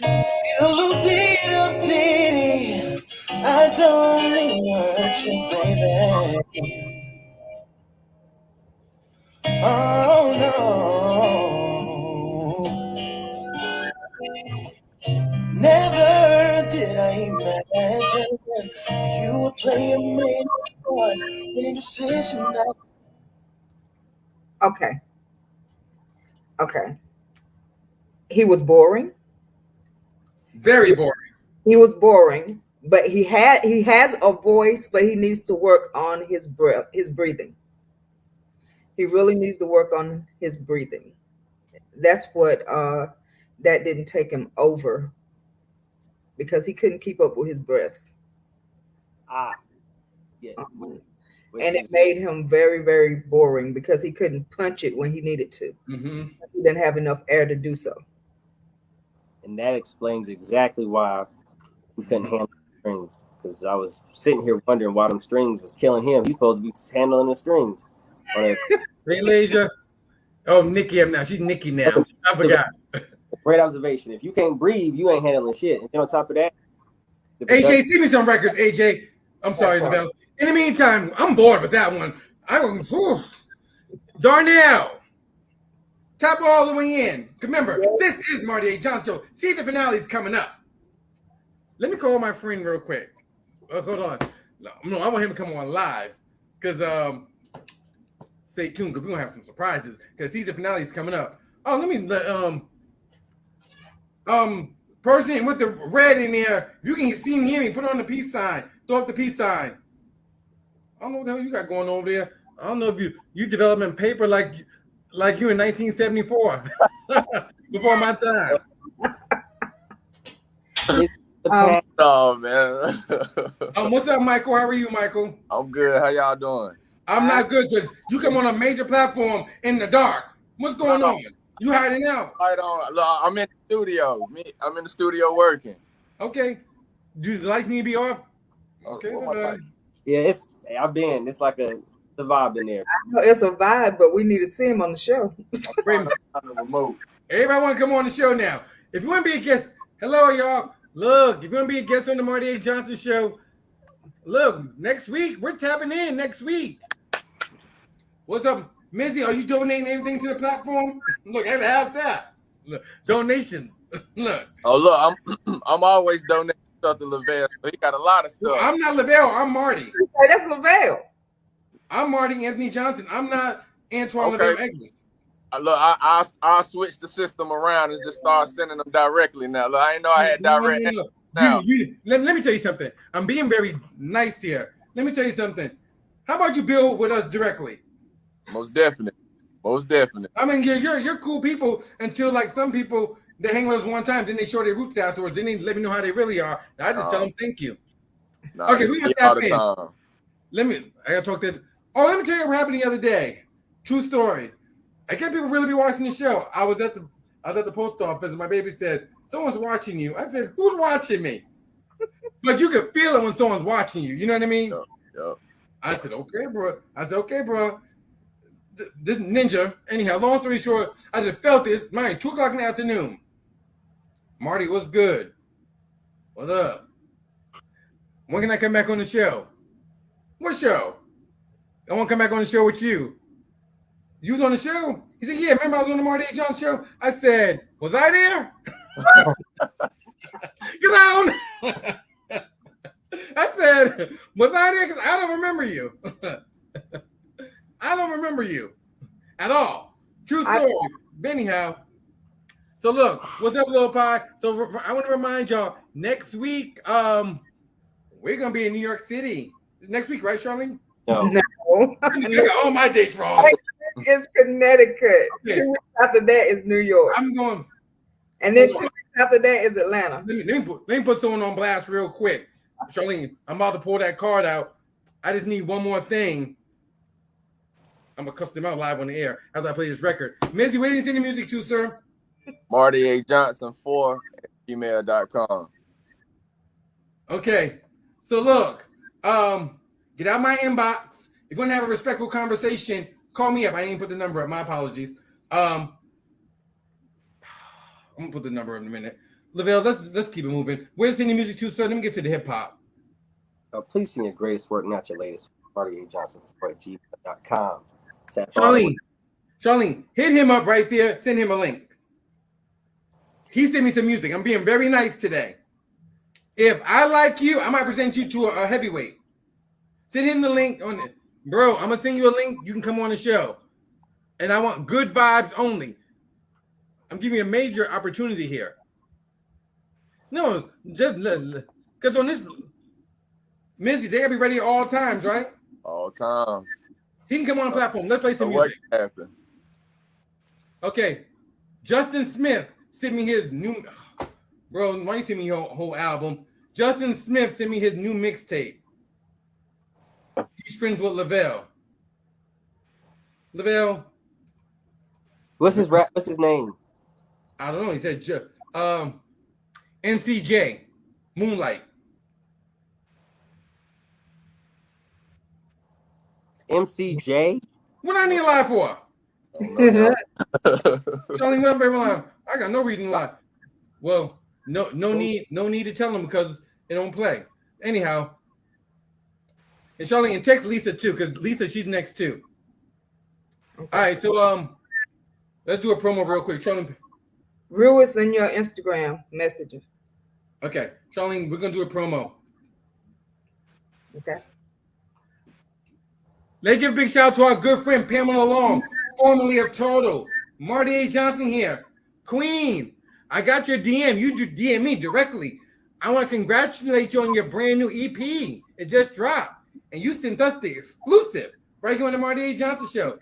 Sweet little dee-dee, I don't need much, baby. Oh no. Never did I imagine you would play a main part in a decision that. Okay. He was boring. Very boring. He was boring, but he has a voice, but he needs to work on his breathing. He really needs to work on his breathing. That's what that didn't take him over because he couldn't keep up with his breaths. Yeah. and it made him very, very boring because he couldn't punch it when he needed to. Mm-hmm. He didn't have enough air to do so. And that explains exactly why he couldn't handle the strings. Because I was sitting here wondering why them strings was killing him. He's supposed to be handling the strings. Hey, Lasia. Oh, Nikki, now she's Nikki now. I forgot. Great observation. If you can't breathe, you ain't handling shit. And then on top of that, AJ, see me some records, AJ. I'm sorry, Lavelle. In the meantime, I'm bored with that one. Darnell, tap all the way in. Remember, this is Marty A. John Show. Season finale is coming up. Let me call my friend real quick. Hold on. No, I want him to come on live because stay tuned because we're gonna have some surprises because season finale is coming up. Oh, let me let person with the red in there, you can see me, hear me, put on the peace sign, throw up the peace sign. I don't know what the hell you got going over there. I don't know if you developing paper like you in 1974 before my time. Oh man. What's up, Michael? How are you, Michael? I'm good. How y'all doing? I'm not good because you come on a major platform in the dark. What's going on? You hiding out? Right on. Look, I'm in the studio. I'm in the studio working. Okay. Do the lights need to be off? Okay. Yeah, it's like the vibe in there. I know it's a vibe, but we need to see him on the show. Everybody want to come on the show now. If you want to be a guest, hello, y'all. Look, if you want to be a guest on the Marty A. Johnson Show, look, next week, we're tapping in next week. What's up, Mizzy? Are you donating anything to the platform? Look, how's that? Look, donations. Look. Oh, look, I'm always donating stuff to Lavelle. He got a lot of stuff. I'm not Lavelle. I'm Marty. Hey, that's Lavelle. I'm Marty Anthony Johnson. I'm not Antoine Lavelle Eggers. Look, I'll switch the system around and just start sending them directly now. Look, I didn't know I had direct. No. Let me tell you something. I'm being very nice here. Let me tell you something. How about you build with us directly? Most definitely. I mean, you're cool people until like some people they hang with us one time, then they show their roots afterwards. Then they let me know how they really are. I just tell them thank you. Okay, we got that thing. I gotta talk to. Oh, let me tell you what happened the other day. True story. I guess people really be watching the show. I was at the post office and my baby said, "Someone's watching you." I said, "Who's watching me?" But you can feel it when someone's watching you. You know what I mean? Yep. I said, "Okay, bro." This ninja. Anyhow, long story short, I just felt this. 2:00 in the afternoon. Marty, what's good? What up? When can I come back on the show? What show? I want to come back on the show with you. You was on the show? He said, yeah, remember I was on the Marty A. Johnson show? I said, was I there? Because I don't I said, was I there? Because I don't remember you. I don't remember you at all. True story. Anyhow, so look, what's up, little pie? So I want to remind y'all, next week, we're going to be in New York City. Next week, right, Charlene? No. I got all my dates wrong. It's Connecticut. Okay. 2 weeks after that is New York. I'm going. And then 2 weeks after that is Atlanta. Let me put someone on blast real quick. Charlene, I'm about to pull that card out. I just need one more thing. I'm going to cuss them out live on the air as I play this record. Mizzy, where did you send the music to, sir? Marty A. Johnson 4@gmail.com. Okay. So look, get out my inbox. If you want to have a respectful conversation, call me up. I didn't put the number up. My apologies. I'm gonna put the number up in a minute. Lavelle, let's keep it moving. Where's the music to, sir? Let me get to the hip hop. Please send your greatest work, not your latest. Marty A. Johnson 4@gmail.com. Charlene, hit him up right there. Send him a link. He sent me some music. I'm being very nice today. If I like you, I might present you to a heavyweight. Send him the link on it. Bro, I'm going to send you a link. You can come on the show. And I want good vibes only. I'm giving you a major opportunity here. No, just because on this, Mizzy, they got to be ready at all times, right? All times. He can come on the platform. Let's play some music. What happened? Okay. Justin Smith sent me his new... Bro, why don't you send me your whole album? Justin Smith sent me his new mixtape. He's friends with Lavelle. Lavelle. What's his name? I don't know. He said NCJ Moonlight. MCJ. What I need to lie for? Telling them every line. I got no reason to lie. Well, no need to tell them because it don't play. Anyhow, and Charlene, and text Lisa too, because Lisa, she's next too. Okay. All right, so let's do a promo real quick. Charlene. Rue is in your Instagram messenger. Okay, Charlene, we're gonna do a promo. Okay. Let's give a big shout out to our good friend Pamela Long, formerly of Total. Marty A. Johnson here. Queen, I got your DM. You DM me directly. I want to congratulate you on your brand new EP. It just dropped. And you sent us the exclusive right here on the Marty A. Johnson Show.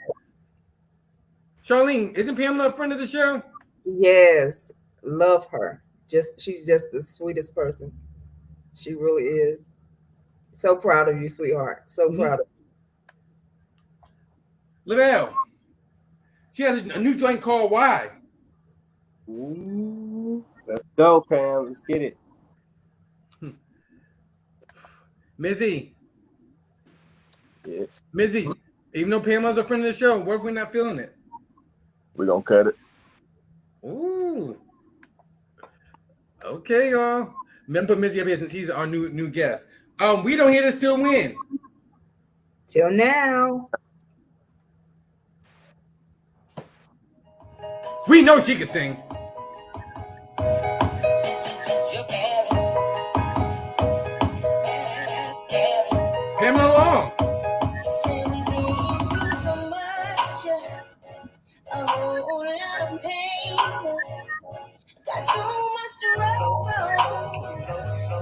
Charlene, isn't Pamela a friend of the show? Yes. Love her. She's just the sweetest person. She really is. So proud of you, sweetheart. So proud of you. Lavelle, she has a new joint called Why. Ooh, let's go, Pam. Let's get it. Mizzy. Yes. Mizzy, even though Pamela's a friend of the show, what if we're not feeling it? We're going to cut it. Ooh. Okay, y'all. Remember Mizzy up here since he's our new guest. We don't hear this till when? Till now. We know she can sing. Pamela Long. Got so much to roll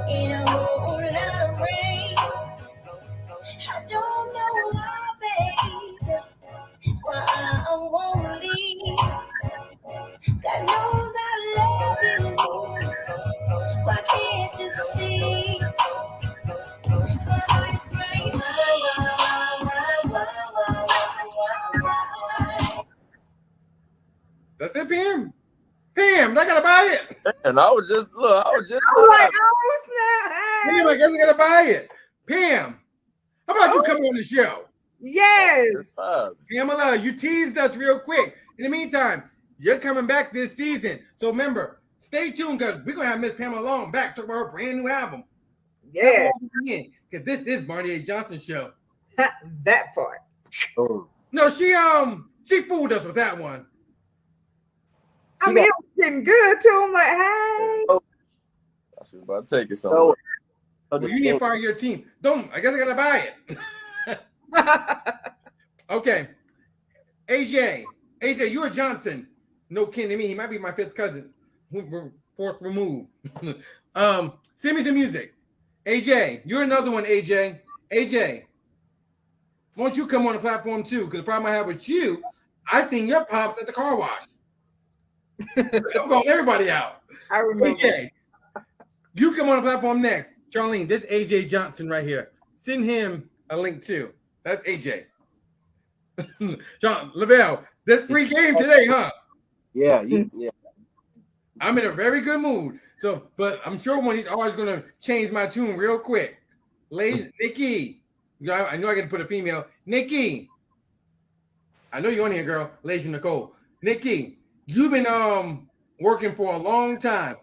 in a whole lot of rain. I don't know why, baby, why I won't leave. God knows I love you. Why can't you see? My heart is breaking. That's it, Pam. Pam, I gotta buy it. And I was just like, oh snap! Pam, I guess I gotta buy it. Pam, how about you come on the show? Yes. Pamela, you teased us real quick. In the meantime, you're coming back this season. So remember, stay tuned because we're gonna have Miss Pamela Long back to her brand new album. Yeah. Because this is Marty A. Johnson Show. That part. Oh. No, she fooled us with that one. I mean, it was getting good too. I'm like, hey. I was about to take it somewhere. Well, you need to fire your team. I guess I gotta buy it. Okay. AJ, you're Johnson. No kin to me. He might be my fifth cousin. Fourth removed. Send me some music. AJ, you're another one, AJ. AJ, won't you come on the platform too? Because the problem I have with you, I seen your pops at the car wash. I'm calling everybody out. I remember. AJ, you come on the platform next. Charlene, this AJ Johnson right here. Send him a link too. That's AJ. John Lavelle, that's free game today, huh? Yeah, yeah. I'm in a very good mood. So, but I'm sure one of these always gonna change my tune real quick. Nikki, I know I gotta put a female. Nikki, I know you're on here, girl. Lady Nicole. Nikki, you've been working for a long time,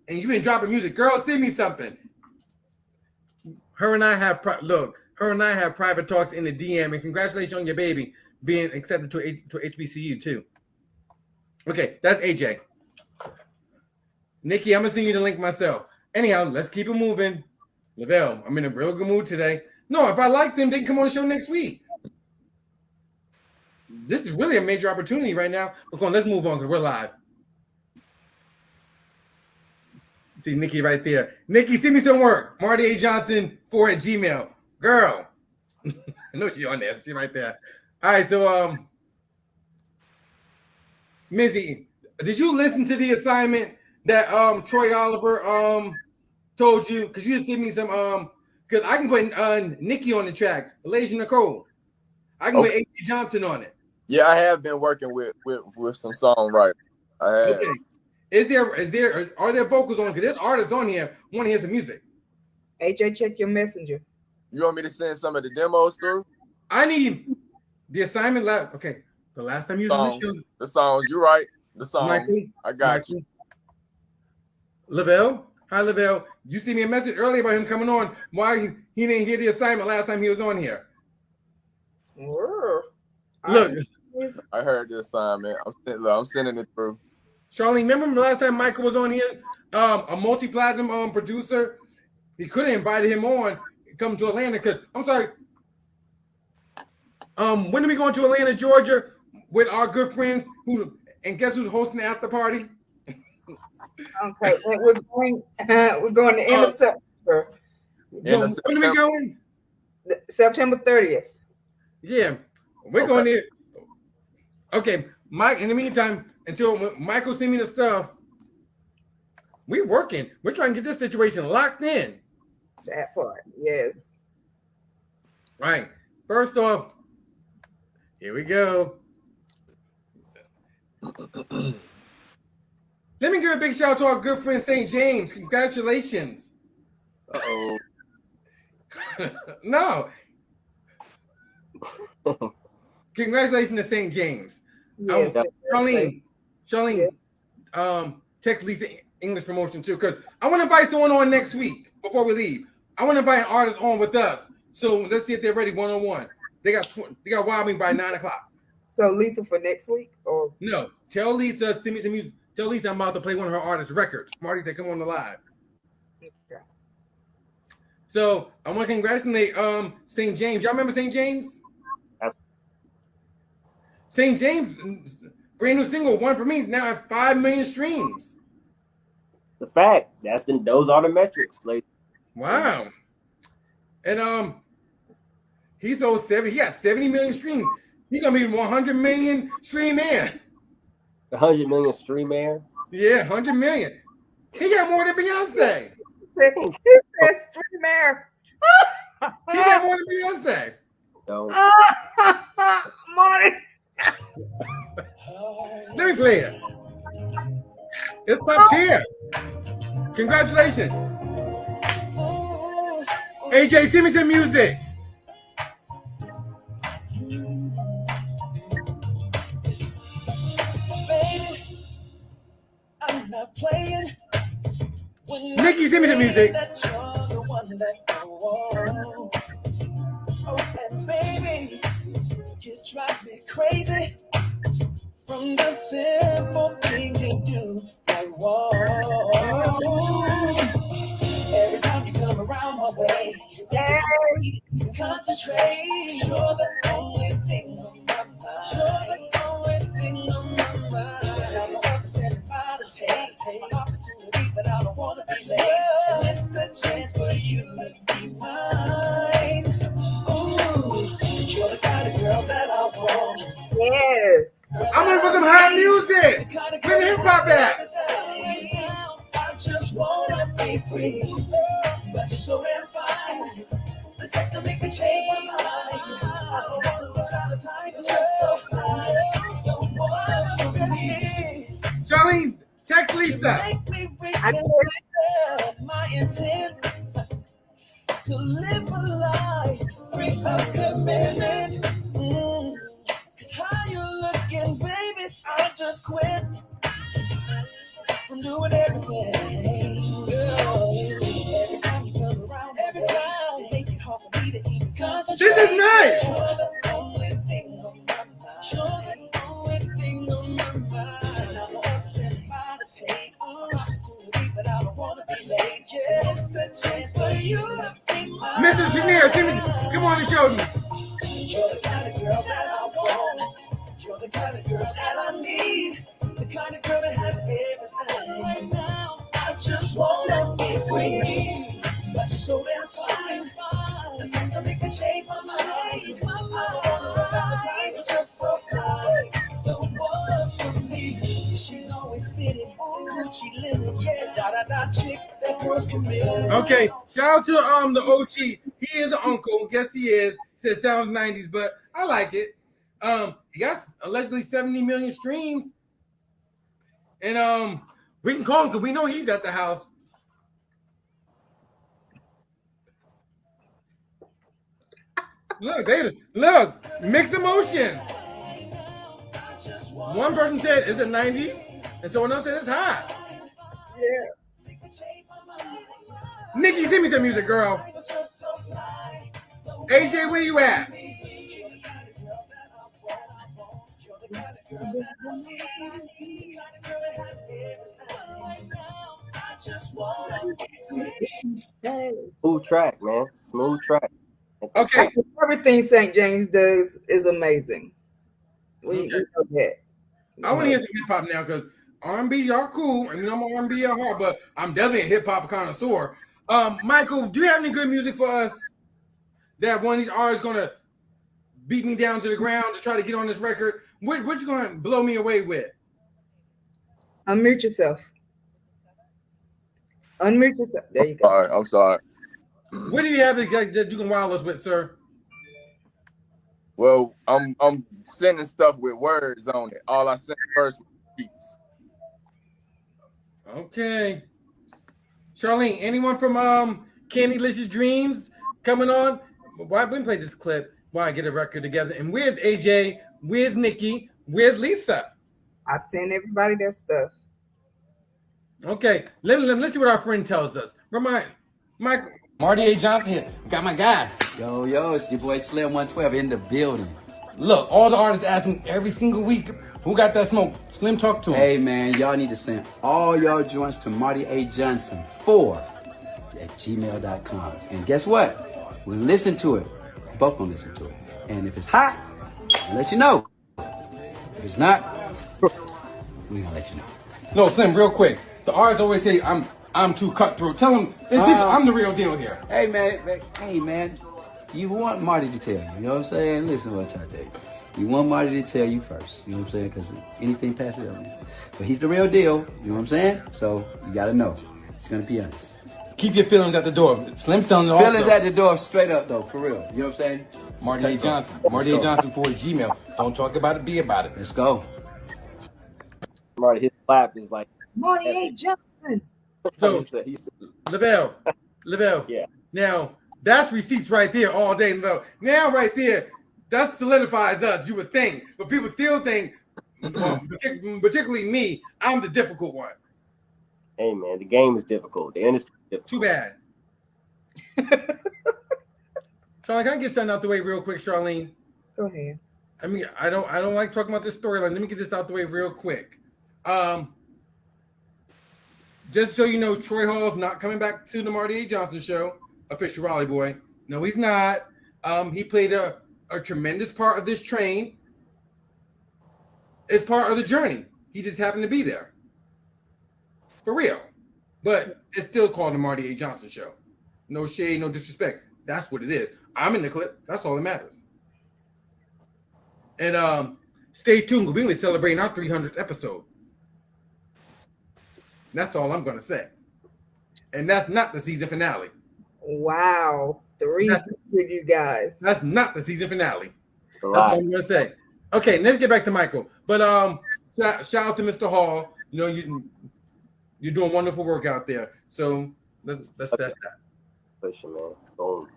and you've been dropping music. Girl, send me something. Her and I have private talks in the DM, and congratulations on your baby being accepted to HBCU too. Okay, that's AJ. Nikki, I'm gonna send you the link myself. Anyhow, let's keep it moving. Lavelle, I'm in a real good mood today. No, if I like them, they can come on the show next week. This is really a major opportunity right now. Okay, let's move on because we're live. See Nikki right there. Nikki, send me some work. Marty A. Johnson 4 at Gmail. Girl. I know she's on there. She's right there. All right, so Mizzy, did you listen to the assignment that Troy Oliver told you? Because you sent me some Because I can put Nikki on the track, Malaysia Nicole. I can put A.J. Johnson on it. Yeah, I have been working with some songwriters. I have. Okay. Are there vocals on? Because there's artists on here want to hear some music. AJ, check your messenger. You want me to send some of the demos through? I need the assignment lab. Okay. The last time you was on the show. The songs. You're right. The song. Michael, I got you. Lavelle. Hi, Lavelle. You see me a message earlier about him coming on. Why he didn't hear the assignment last time he was on here? Look. I heard the assignment. I'm sending it through. Charlene, remember the last time Michael was on here? A multi-platinum producer. He could have invited him on, come to Atlanta. Because I'm sorry. When are we going to Atlanta, Georgia, with our good friends? And guess who's hosting the after party? Okay, we're going to end of September. When are we going? September 30th. Yeah, we're going there. Okay, Mike. In the meantime, until Michael send me the stuff, we're working. We're trying to get this situation locked in. That part, yes. Right. First off, here we go. Let me give a big shout out to our good friend St. James. Congratulations. Uh-oh. No. Congratulations to St. James. Yes. Charlene, text Lisa English promotion too, because I want to invite someone on next week before we leave. I want to invite an artist on with us. So let's see if they're ready one-on-one. They got Wild Me by 9:00. So Lisa for next week, or no? Tell Lisa, send me some music. Tell Lisa I'm about to play one of her artist records. Marty said, "Come on the live." Okay. So I want to congratulate St. James. Y'all remember St. James? St. James, brand new single, One For Me, now at 5 million streams. The fact. Those are the metrics. Like, wow. And he got 70 million streams. He's gonna be 100 million stream man. 100 million stream man? Yeah, 100 million. He got more than Beyonce. That's stream air. He got more than Beyonce. No. Money. Let me play it. It's top tier. Congratulations. AJ, send me some music. Baby, I'm not playing. Nikki, send me some music. That you're the one that I want. Oh, and baby, you drive me crazy. From the simple things you do, I want. Every time you come around my way, you concentrate. You're the only thing on my mind. You're the only thing on my mind. I know I'm standing by to take an opportunity, but I don't want to be late. And it's the chance for you to be mine. Ooh, you're the kind of girl that I want. Yes. I'm gonna put some hot music. Bring the hip hop back. I just wanna be free, but you're so damn fine. The tech to make me change my mind. I don't wanna run out of time. You're just so fine. You're one for me. Charlene, text Lisa. Make me reconsider my intent to live a life free of commitment. Cause how you looking, baby? I just quit from doing everything. Girl, every time you come around, every time you make it hard for me to even concentrate. This is nice. You're the only thing on my mind. You're the only thing on my mind. I know I'm standing by to take an opportunity, but I don't want to be late. Just a chance for you to be mine. Mr. Chenier, come on and show me. You're the kind of girl that I want. You're the kind of girl that I need. The kind of girl that has everything. Right now, I just wanna be free. But you're so damn fine. The time to make me change my mind. I don't wanna run out of time. You're just so fine. The one for me. She's always fitted. Gucci linen, yeah, da-da-da chick. That Okay, shout out to the OG. He is an uncle. Guess he is. Said sounds 90s, but I like it. He got allegedly 70 million streams. And we can call him because we know he's at the house. Look, mixed emotions. One person said it's the 90s, and someone else said it's hot. Yeah. Nikki, send me some music, girl. AJ, where you at? Smooth track, man. Smooth track. Okay. Everything St. James does is amazing. We know that. I want to hear some hip hop now because R&B, y'all cool. I mean, I'm R&B at heart, but I'm definitely a hip hop connoisseur. Michael, do you have any good music for us that one of these artists gonna beat me down to the ground to try to get on this record? What you gonna blow me away with? Unmute yourself. Unmute yourself. There you go. All right, I'm sorry. What do you have that you can wow us with, sir? Well, I'm sending stuff with words on it. All I sent first was beats. Okay. Charlene, anyone from Candylicious Dreams coming on? Why we play this clip while I get a record together? And where's AJ? Where's Nikki? Where's Lisa? I send everybody their stuff. Okay, let's see what our friend tells us. Remind Michael. Marty A. Johnson here. Got my guy. Yo, it's your boy Slim 112 in the building. Look, all the artists ask me every single week, who got that smoke? Slim, talk to him. Hey, man, y'all need to send all y'all joints to Marty A. Johnson 4 at gmail.com. And guess what? We're going to listen to it. We're both going to listen to it. And if it's hot, we'll let you know. If it's not, we're going to let you know. No, Slim, real quick. The artists always say, I'm too cutthroat. Tell them I'm the real deal here. Hey, man. You want Marty to tell you. You know what I'm saying? Listen to what I'm trying to tell you. You want Marty to tell you first. You know what I'm saying? Because anything past it, but he's the real deal. You know what I'm saying? So you got to know. He's going to be honest. Keep your feelings at the door. Slim's telling you feelings at the door straight up, though, for real. You know what I'm saying? Marty A. Johnson. Marty A. Johnson 4 at Gmail. Don't talk about it, be about it. Let's go. Marty, his clap is like Marty A. Johnson. So, he's LaBelle. Yeah. Now, that's receipts right there all day. LaBelle. Now, right there, that solidifies us, you would think. But people still think, particularly me, I'm the difficult one. Hey, man, the game is difficult. The industry is difficult. Too bad. Charlene, can I get something out the way real quick, Charlene? Go ahead. I mean, I don't like talking about this storyline. Let me get this out the way real quick. Just so you know, Troy Hall's not coming back to the Marty A. Johnson show, official Raleigh boy. No, he's not. He played a tremendous part of this train. It's part of the journey. He just happened to be there. For real. But it's still called the Marty A. Johnson show. No shade, no disrespect. That's what it is. I'm in the clip. That's all that matters. And stay tuned. We're going to be celebrating our 300th episode. That's all I'm going to say. And that's not the season finale. Wow. 300, you guys. That's not the season finale. That's all I'm going to say. Okay, let's get back to Michael. But shout out to Mr. Hall. You know, you're doing wonderful work out there. So that's that. Pushing, man. Boom.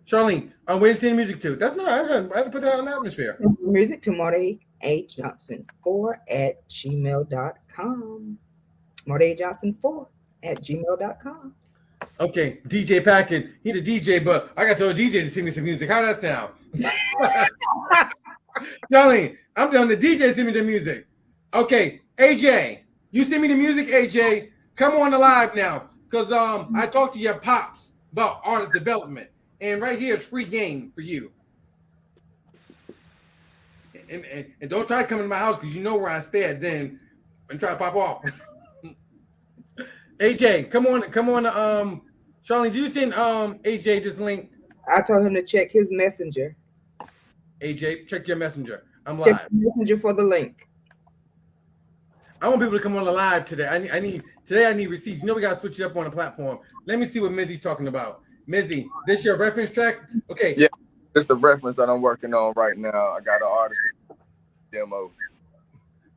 Charlene, I'm waiting to see the music too. That's not. I have to put that on the atmosphere. Music to Marty A. Johnson 4 at gmail.com. Marty A. Johnson 4 at gmail.com. Okay, DJ Packard. He the DJ, but I got to tell the DJ to send me some music. How that sound? Charlene, I'm telling the DJ to send me the music. Okay, AJ, you send me the music, AJ. Come on the live now, because I talked to your pops about artist development. And right here is free game for you. And don't try to come into my house because you know where I stay at then and try to pop off. AJ, come on. Charlene, do you send AJ this link? I told him to check his messenger. AJ, check your messenger. I'm Check live. the messenger for the link. I want people to come on the live today. I need Today I need receipts. You know we gotta switch it up on the platform. Let me see what Mizzy's talking about. Mizzy, this your reference track? Okay. Yeah, it's the reference that I'm working on right now. I got an artist demo.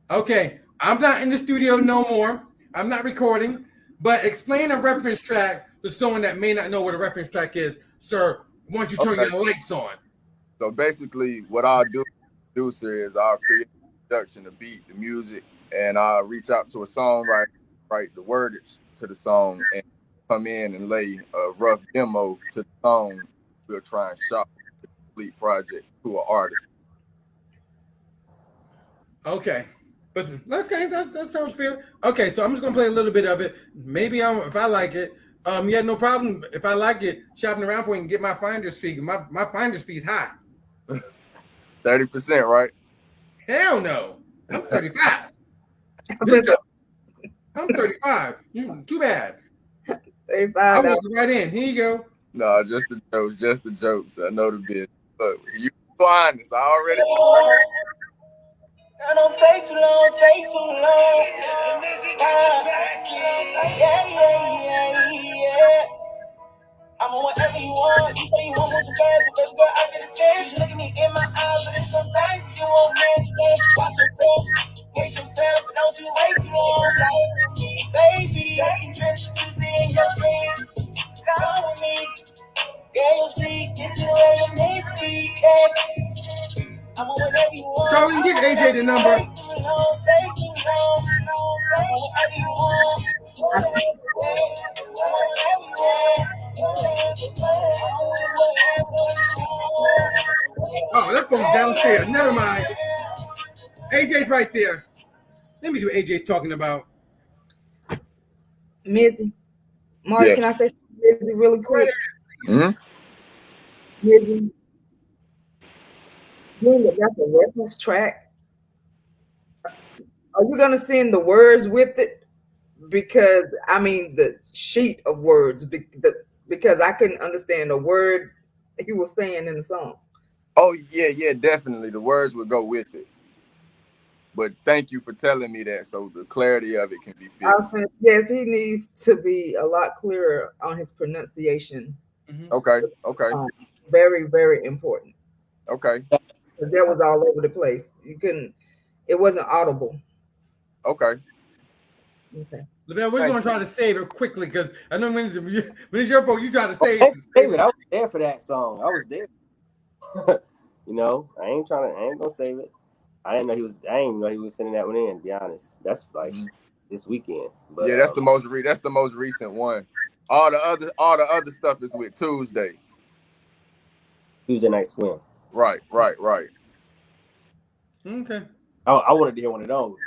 Okay, I'm not in the studio no more. I'm not recording, but explain a reference track to someone that may not know what a reference track is. Sir, why don't you turn your lights on? So basically, what I'll do, producer, is I'll create the production, the beat, the music, and I'll reach out to a songwriter, write the wordage to the song, and come in and lay a rough demo to the song. We'll try and shop the complete project to an artist. Okay. But okay, that sounds fair. Okay, so I'm just gonna play a little bit of it. Maybe if I like it. Yeah, no problem. If I like it, shopping around for it and get my finder's fee. My finder's fee is high. 30%, right? Hell no. I'm 35. I'm 35. Too bad. 35. I walk right in. Here you go. No, just the jokes, just the jokes. I know the bit. Look, you honest. I already. I don't take too long, take too long. Yeah. I'm on whatever you want. You say you want what you bad, but baby girl, I get attention. Look at me in my eyes, but it's some things you won't mention. Watch your face, get yourself, but don't you wait too long. Baby, taking trips, you see in your dreams. Come with me, yeah, you'll see. This is where you need to be. I'm on whatever you want. Charlie, give AJ the number. Take too long, take too long. I'm on whatever you want. Oh, that phone's downstairs. Never mind. AJ's right there. Let me see what AJ's talking about. Mizzy. Marty, Yeah. can I say something really quick? Mm-hmm. Mizzy. That's a reference track. Are you gonna send the words with it? Because I mean the sheet of words, because I couldn't understand a word he was saying in the song. Oh yeah, definitely. The words would go with it. But thank you for telling me that, so the clarity of it can be fixed. Yes, he needs to be a lot clearer on his pronunciation. Mm-hmm. Okay. Very, very important. Okay. That was all over the place. It wasn't audible. Okay. LaBelle, we're going to try to save it quickly because I know when it's your fault, you try to save it. I was there for that song. I was there. You know, I ain't gonna save it. I didn't know he was sending that one in, to be honest. That's like this weekend. But yeah, that's the most recent one. All the other stuff is with Tuesday Night Swim. Right. Okay. I wanted to hear one of those.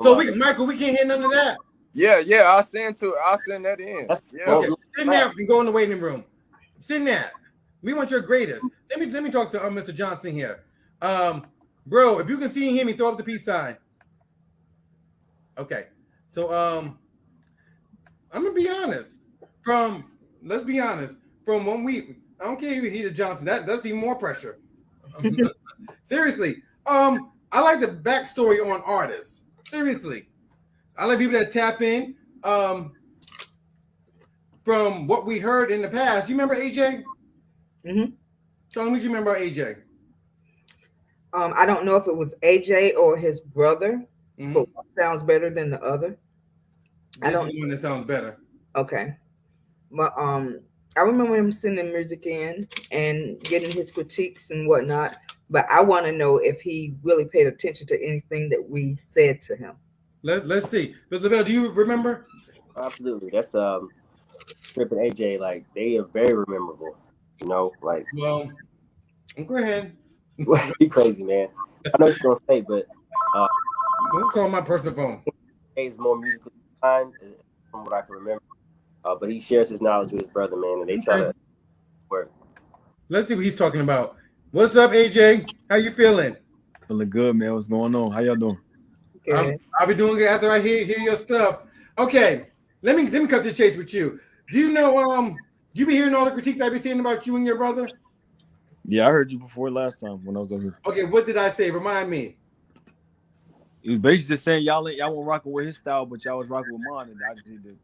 So Michael, we can't hear none of that. Yeah, I'll send that in. Yeah. Okay. Sit there and go in the waiting room. Sit there. We want your greatest. Let me talk to Mr. Johnson here. Bro, if you can see and hear me, throw up the peace sign. Okay. So I'm gonna be honest. Let's be honest. From 1 week, I don't care if he's a Johnson. That's even more pressure. Seriously. I like the backstory on artists. Seriously. I like people that tap in. From what we heard in the past. You remember AJ? Mm-hmm. Charlie, what do you remember about AJ? I don't know if it was AJ or his brother, but one sounds better than the other. I don't know one that sounds better. Okay. But I remember him sending music in and getting his critiques and whatnot. But I want to know if he really paid attention to anything that we said to him. Let's see. LaBelle, do you remember? Absolutely. That's Trip and AJ, like they are very memorable. You know, like well, go ahead. You crazy, man. I know what you're gonna say, but we'll call my personal phone. He's more musically inclined, from what I can remember. But he shares his knowledge with his brother, man, and they try to work. Let's see what he's talking about. What's up, AJ? How you feeling? Feeling good, man. What's going on? How y'all doing? I'll be doing it after I hear your stuff. Okay, let me cut the chase with you. Do you know you be hearing all the critiques I've been saying about you and your brother? Yeah, I heard you before last time when I was over here. Okay, what did I say? Remind me. He was basically just saying y'all weren't rocking with his style, but y'all was rocking with mine, and I just need to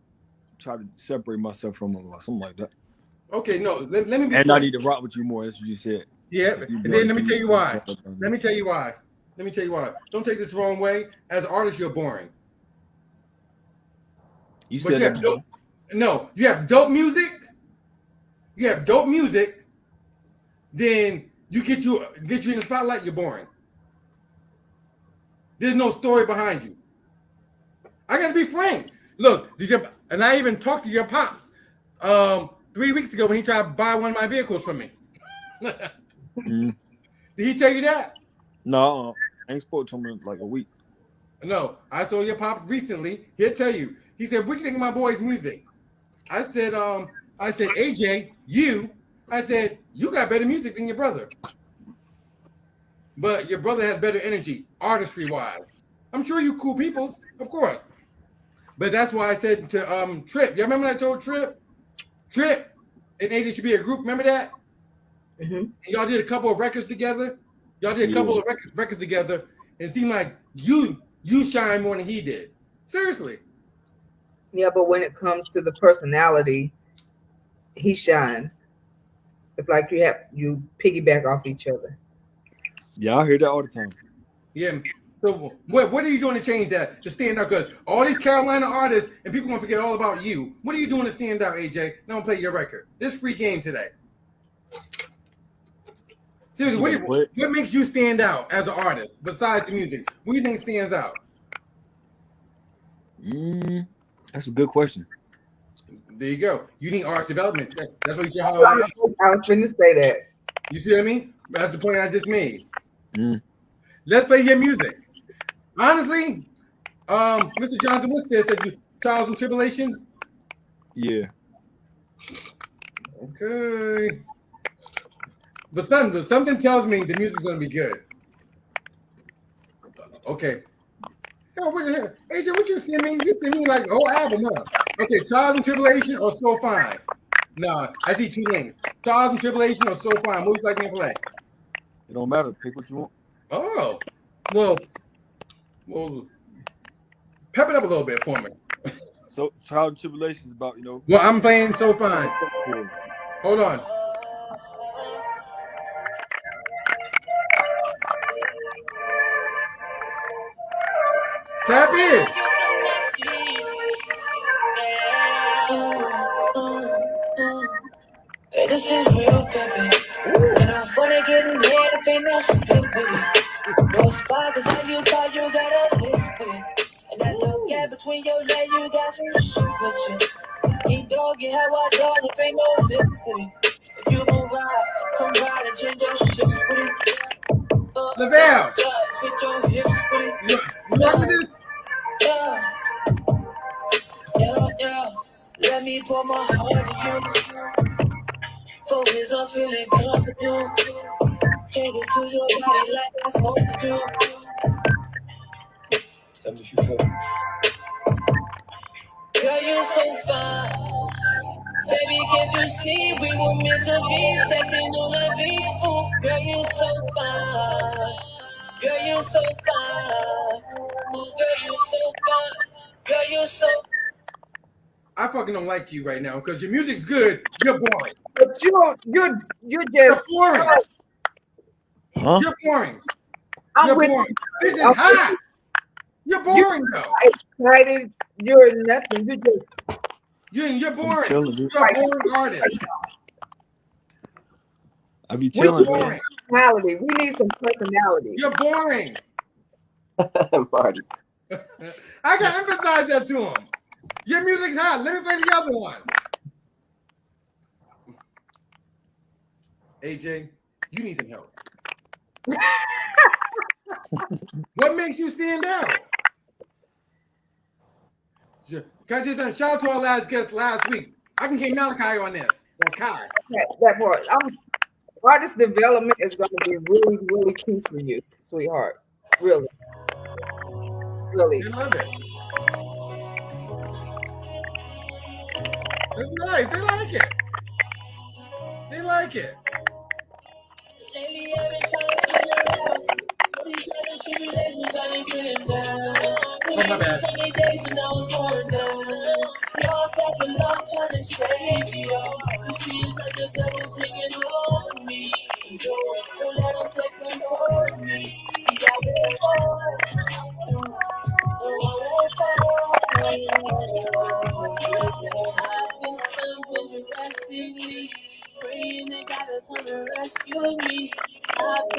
try to separate myself from him or something like that. Okay, no, let me be and frank. I need to rock with you more. That's what you said. Yeah, and then let me tell you why. Let me tell you why. Don't take this the wrong way. As an artist, you're boring. You said that. No, you have dope music. You have dope music. Then you get you in the spotlight. You're boring. There's no story behind you. I got to be frank. Look, and I even talked to your pops 3 weeks ago when he tried to buy one of my vehicles from me. Did he tell you that? No, I ain't spoke to him in like a week. No, I saw your pop recently. He'll tell you. He said, "What do you think of my boy's music?" I said, AJ, you got better music than your brother. But your brother has better energy, artistry-wise. I'm sure you cool peoples, of course. But that's why I said to Trip. You remember when I told Trip and AJ should be a group? Remember that? Mm-hmm. Y'all did a couple of records together. And it seemed like you shine more than he did. Seriously. Yeah, but when it comes to the personality, he shines. It's like you piggyback off each other. Yeah, I hear that all the time. Yeah. So what are you doing to change that, to stand out? Because all these Carolina artists and people want to forget all about you. What are you doing to stand out, AJ? Now I'm play your record. This free game today. Seriously, what makes you stand out as an artist besides the music? What do you think stands out? That's a good question. There you go. You need art development. That's what you should I was going to say that. You see what I mean? That's the point I just made. Let's play your music. Honestly, Mr. Johnson, what's this? Trials and Tribulation? Yeah. Okay. But something tells me the music's going to be good. Okay. Yo, what the hell? AJ, what you send me? You send me like the whole album, huh? Okay, Trials and Tribulation or So Fine? No, I see two things. Trials and Tribulation or So Fine? What would you like me to play? It don't matter. Pick what you want. Oh. Well, pep it up a little bit for me. So, Trials and Tribulation is about, Well, I'm playing So Fine. Hold on. Tap in. Hey, this is real, baby. And I'm funny getting mad if ain't no split with it. No spot, cause how you thought you got a list with it. And that little gap between your leg, you got some shit with you. Keep dogging how I dog if ain't no lip with it. If you gon' ride, come ride and change your shit with it. Lavelle. With your hips with it. You rock with this? Yeah. Let me pour my heart to you. Focus on feeling comfortable. Can't get to your body like I'm supposed to do. Tell me what you feel. Girl, you're so fine. Baby, can't you see we were meant to be sexing on the beach? Ooh, girl, you're so fine. Girl, you're so fine. Ooh, girl, you're so fine. Girl, you're so. I fucking don't like you right now because your music's good. You're boring. But you're just boring. Huh? You're boring. I'm You're with boring. you. This is hot. You're boring though. Excited. You're nothing. You're boring. Chilling, dude. You're a boring artist. I be chilling. Boring. Personality. We need some personality. You're boring. Marty. I gotta emphasize that to him. Your music's hot. Let me play the other one. AJ, you need some help. What makes you stand out? Can I just shout out to our last guest last week? I can get Malachi on this. Or Kai. That part. Artist development is going to be really, really key for you, sweetheart. Really. Really. They love it. It's nice. They like it. They like it. Lately, I've been trying to figure out all these other tribulations I done feeling down. Oh, my bad. Sunny days and I was pouring down. Lost after lost, trying to shake it off. It seems like the devil's hanging over me. Don't let him take control of me. See, I won't fall. I've been stumbling restingly, praying they gotta come and rescue me. I've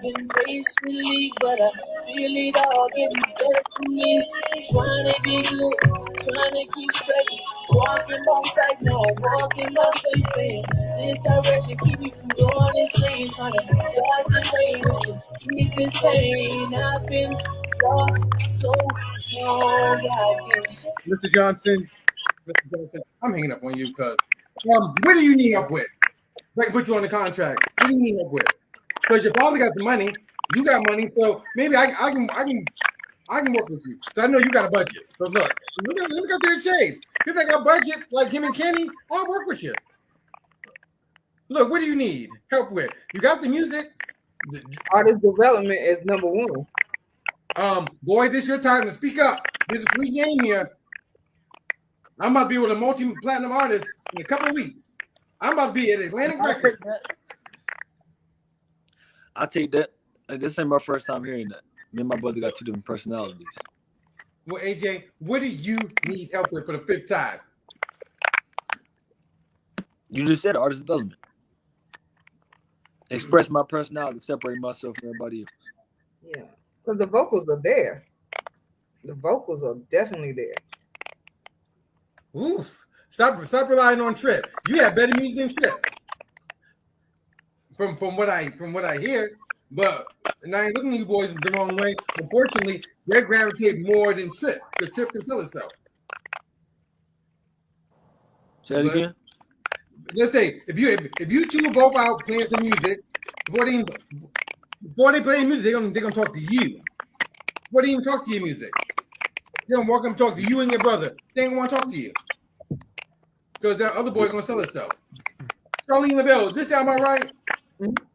been patiently, but I feel it all getting best to me. Trying to be good, trying to keep straight. Walking by sight, no, walking by faith. And this direction keep me from going insane. Trying to dodge the rain, keep this pain. I've been lost so long, Mr. Johnson, I'm hanging up on you because what do you need help with? I can put you on the contract. What do you need help with? Because your father got the money, you got money, so maybe I can work with you. So I know you got a budget. So look, let me go to the Jase. People that got budgets like him and Kenny, I'll work with you. Look, what do you need help with? You got the music. Artist development is number one. Boy, this your time to speak up. There's a free game here. I'm about to be with a multi-platinum artist in a couple of weeks. I'm about to be at Atlantic Records. I'll take that. This ain't my first time hearing that. Me and my brother got two different personalities. Well, AJ, what do you need help with for the fifth time? You just said artist development. Express my personality, separate myself from everybody else. Yeah, because the vocals are there. The vocals are definitely there. Oof. Stop relying on Trip. You have better music than Trip. From what I hear, but and I ain't looking at you boys the wrong way. Unfortunately, they gravitate more than Trip because Trip can sell itself. Say that again. Let's say if you two are both out playing some music before they play music, they're gonna talk to you. Before they even talk to your music, they're gonna walk up and talk to you and your brother. They ain't want to talk to you because that other boy's gonna sell itself. Charlene LaBelle, does this sound about right? Mm-hmm.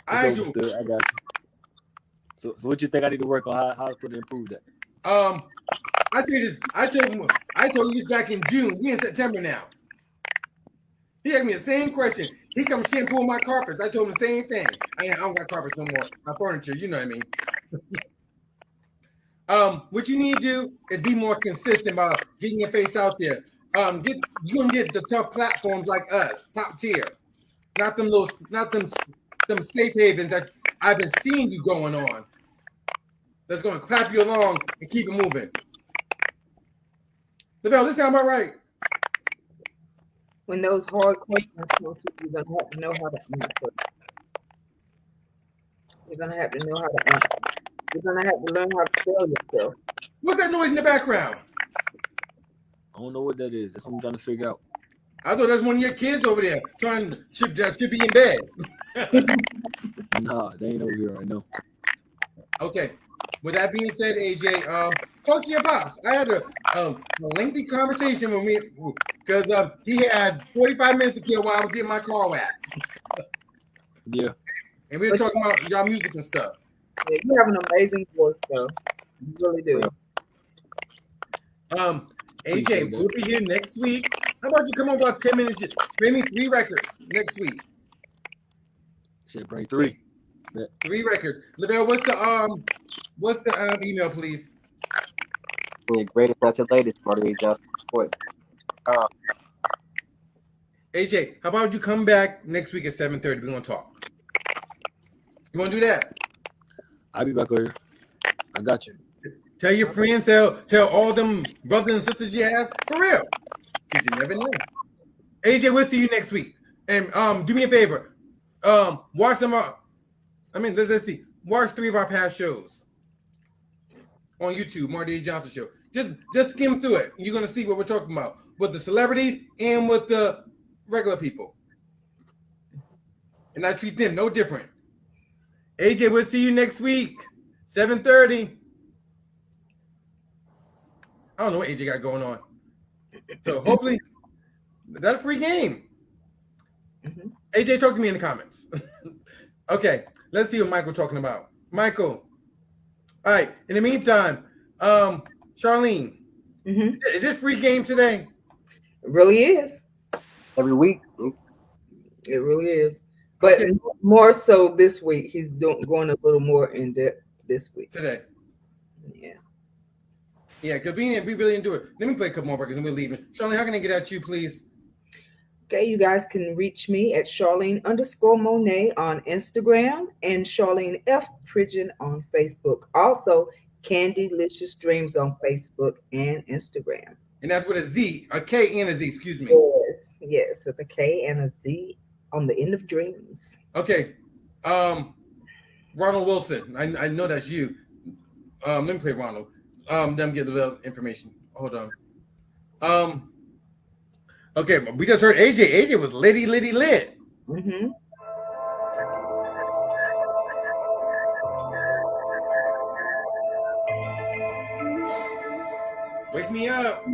I got you. So what you think I need to work on? How to improve that? I tell you this. I told you this back in June. We in September now. He asked me the same question. He comes shampooing my carpets. I told him the same thing. I don't got carpets no more. My furniture, you know what I mean. What you need to do is be more consistent about getting your face out there. You gonna get the tough platforms like us, top tier, not them safe havens that I've been seeing you going on. That's gonna clap you along and keep it moving. LaBelle, this sound about right? When those hard questions come to you, you're gonna have to know how to answer. You're gonna have to know how to answer. You're gonna have to learn how to sell yourself. What's that noise in the background? I don't know what that is. That's what I'm trying to figure out. I thought that's one of your kids over there trying to should be in bed. Nah, they ain't over here right now. Okay. With that being said, AJ, talk to your pops. I had a lengthy conversation with me because he had 45 minutes to kill while I was getting my car waxed. Yeah. And we were talking about y'all music and stuff. Yeah, you have an amazing voice, though. You really do. AJ, we'll be here next week. How about you come on about 10 minutes? Bring me 3 records next week. Shit, bring 3. Yeah. 3 records. LaBelle, what's the email, please? Yeah, greatest, not your latest, Marty Johnson. AJ, how about you come back next week at 7:30? We're gonna talk. You wanna do that? I'll be back over here. I got you. Tell your friends, tell all them brothers and sisters you have, for real. Because you never know. AJ, we'll see you next week. And do me a favor. Watch some let's see. Watch 3 of our past shows on YouTube, Marty A. Johnson Show. Just skim through it. You're gonna see what we're talking about with the celebrities and with the regular people. And I treat them no different. AJ, we'll see you next week, 7:30. I don't know what AJ got going on. So hopefully that's a free game. Mm-hmm. AJ, talk to me in the comments. Okay. Let's see what Michael talking about. Michael. All right. In the meantime, Charlene, is this free game today? It really is. Every week. It really is. But more so this week. He's going a little more in depth this week. Today. Yeah. Yeah, because we really didn't do it. Let me play a couple more records and we're leaving. Charlene, how can I get at you, please? Okay, you guys can reach me at Charlene_Monet on Instagram and Charlene F. Pridgeon on Facebook. Also, Candylicious Dreams on Facebook and Instagram. And that's with a Z, a K and a Z, excuse me. Yes, with a K and a Z on the end of dreams. Okay. Ronald Wilson, I know that's you. Let me play Ronald. Them get the little information. Hold on. Okay, we just heard AJ. AJ was litty lit. Wake me up.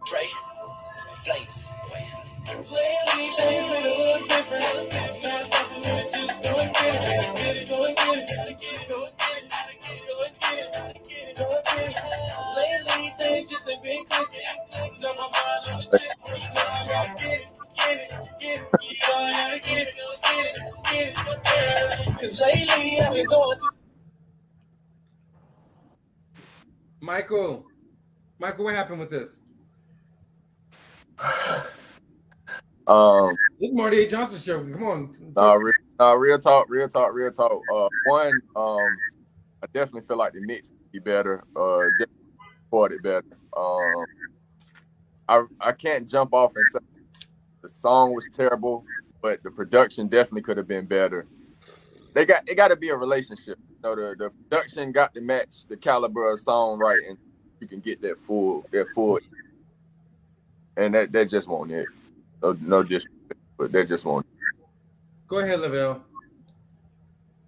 Dre, Flakes. Lately, things been a little different. Fast up and minute, just go and get it. Just go and get it. Go and get it. Go and get it. Go and get it. Lately, things just ain't been clicking. Got my mind on the chick. You know I gotta get it. Get it. Get it. You know I gotta get it. Get it. Get it. Cause lately, I've been going to. Michael, what happened with this? This is Marty A. Johnson show. Come on. Real talk. One, I definitely feel like the mix could be better. Definitely recorded better. I can't jump off and say the song was terrible, but the production definitely could have been better. It got to be a relationship. You know, the production got to match the caliber of songwriting. You can get that full, and that just won't it. No disrespect, but that just won't. Go ahead, Lavelle.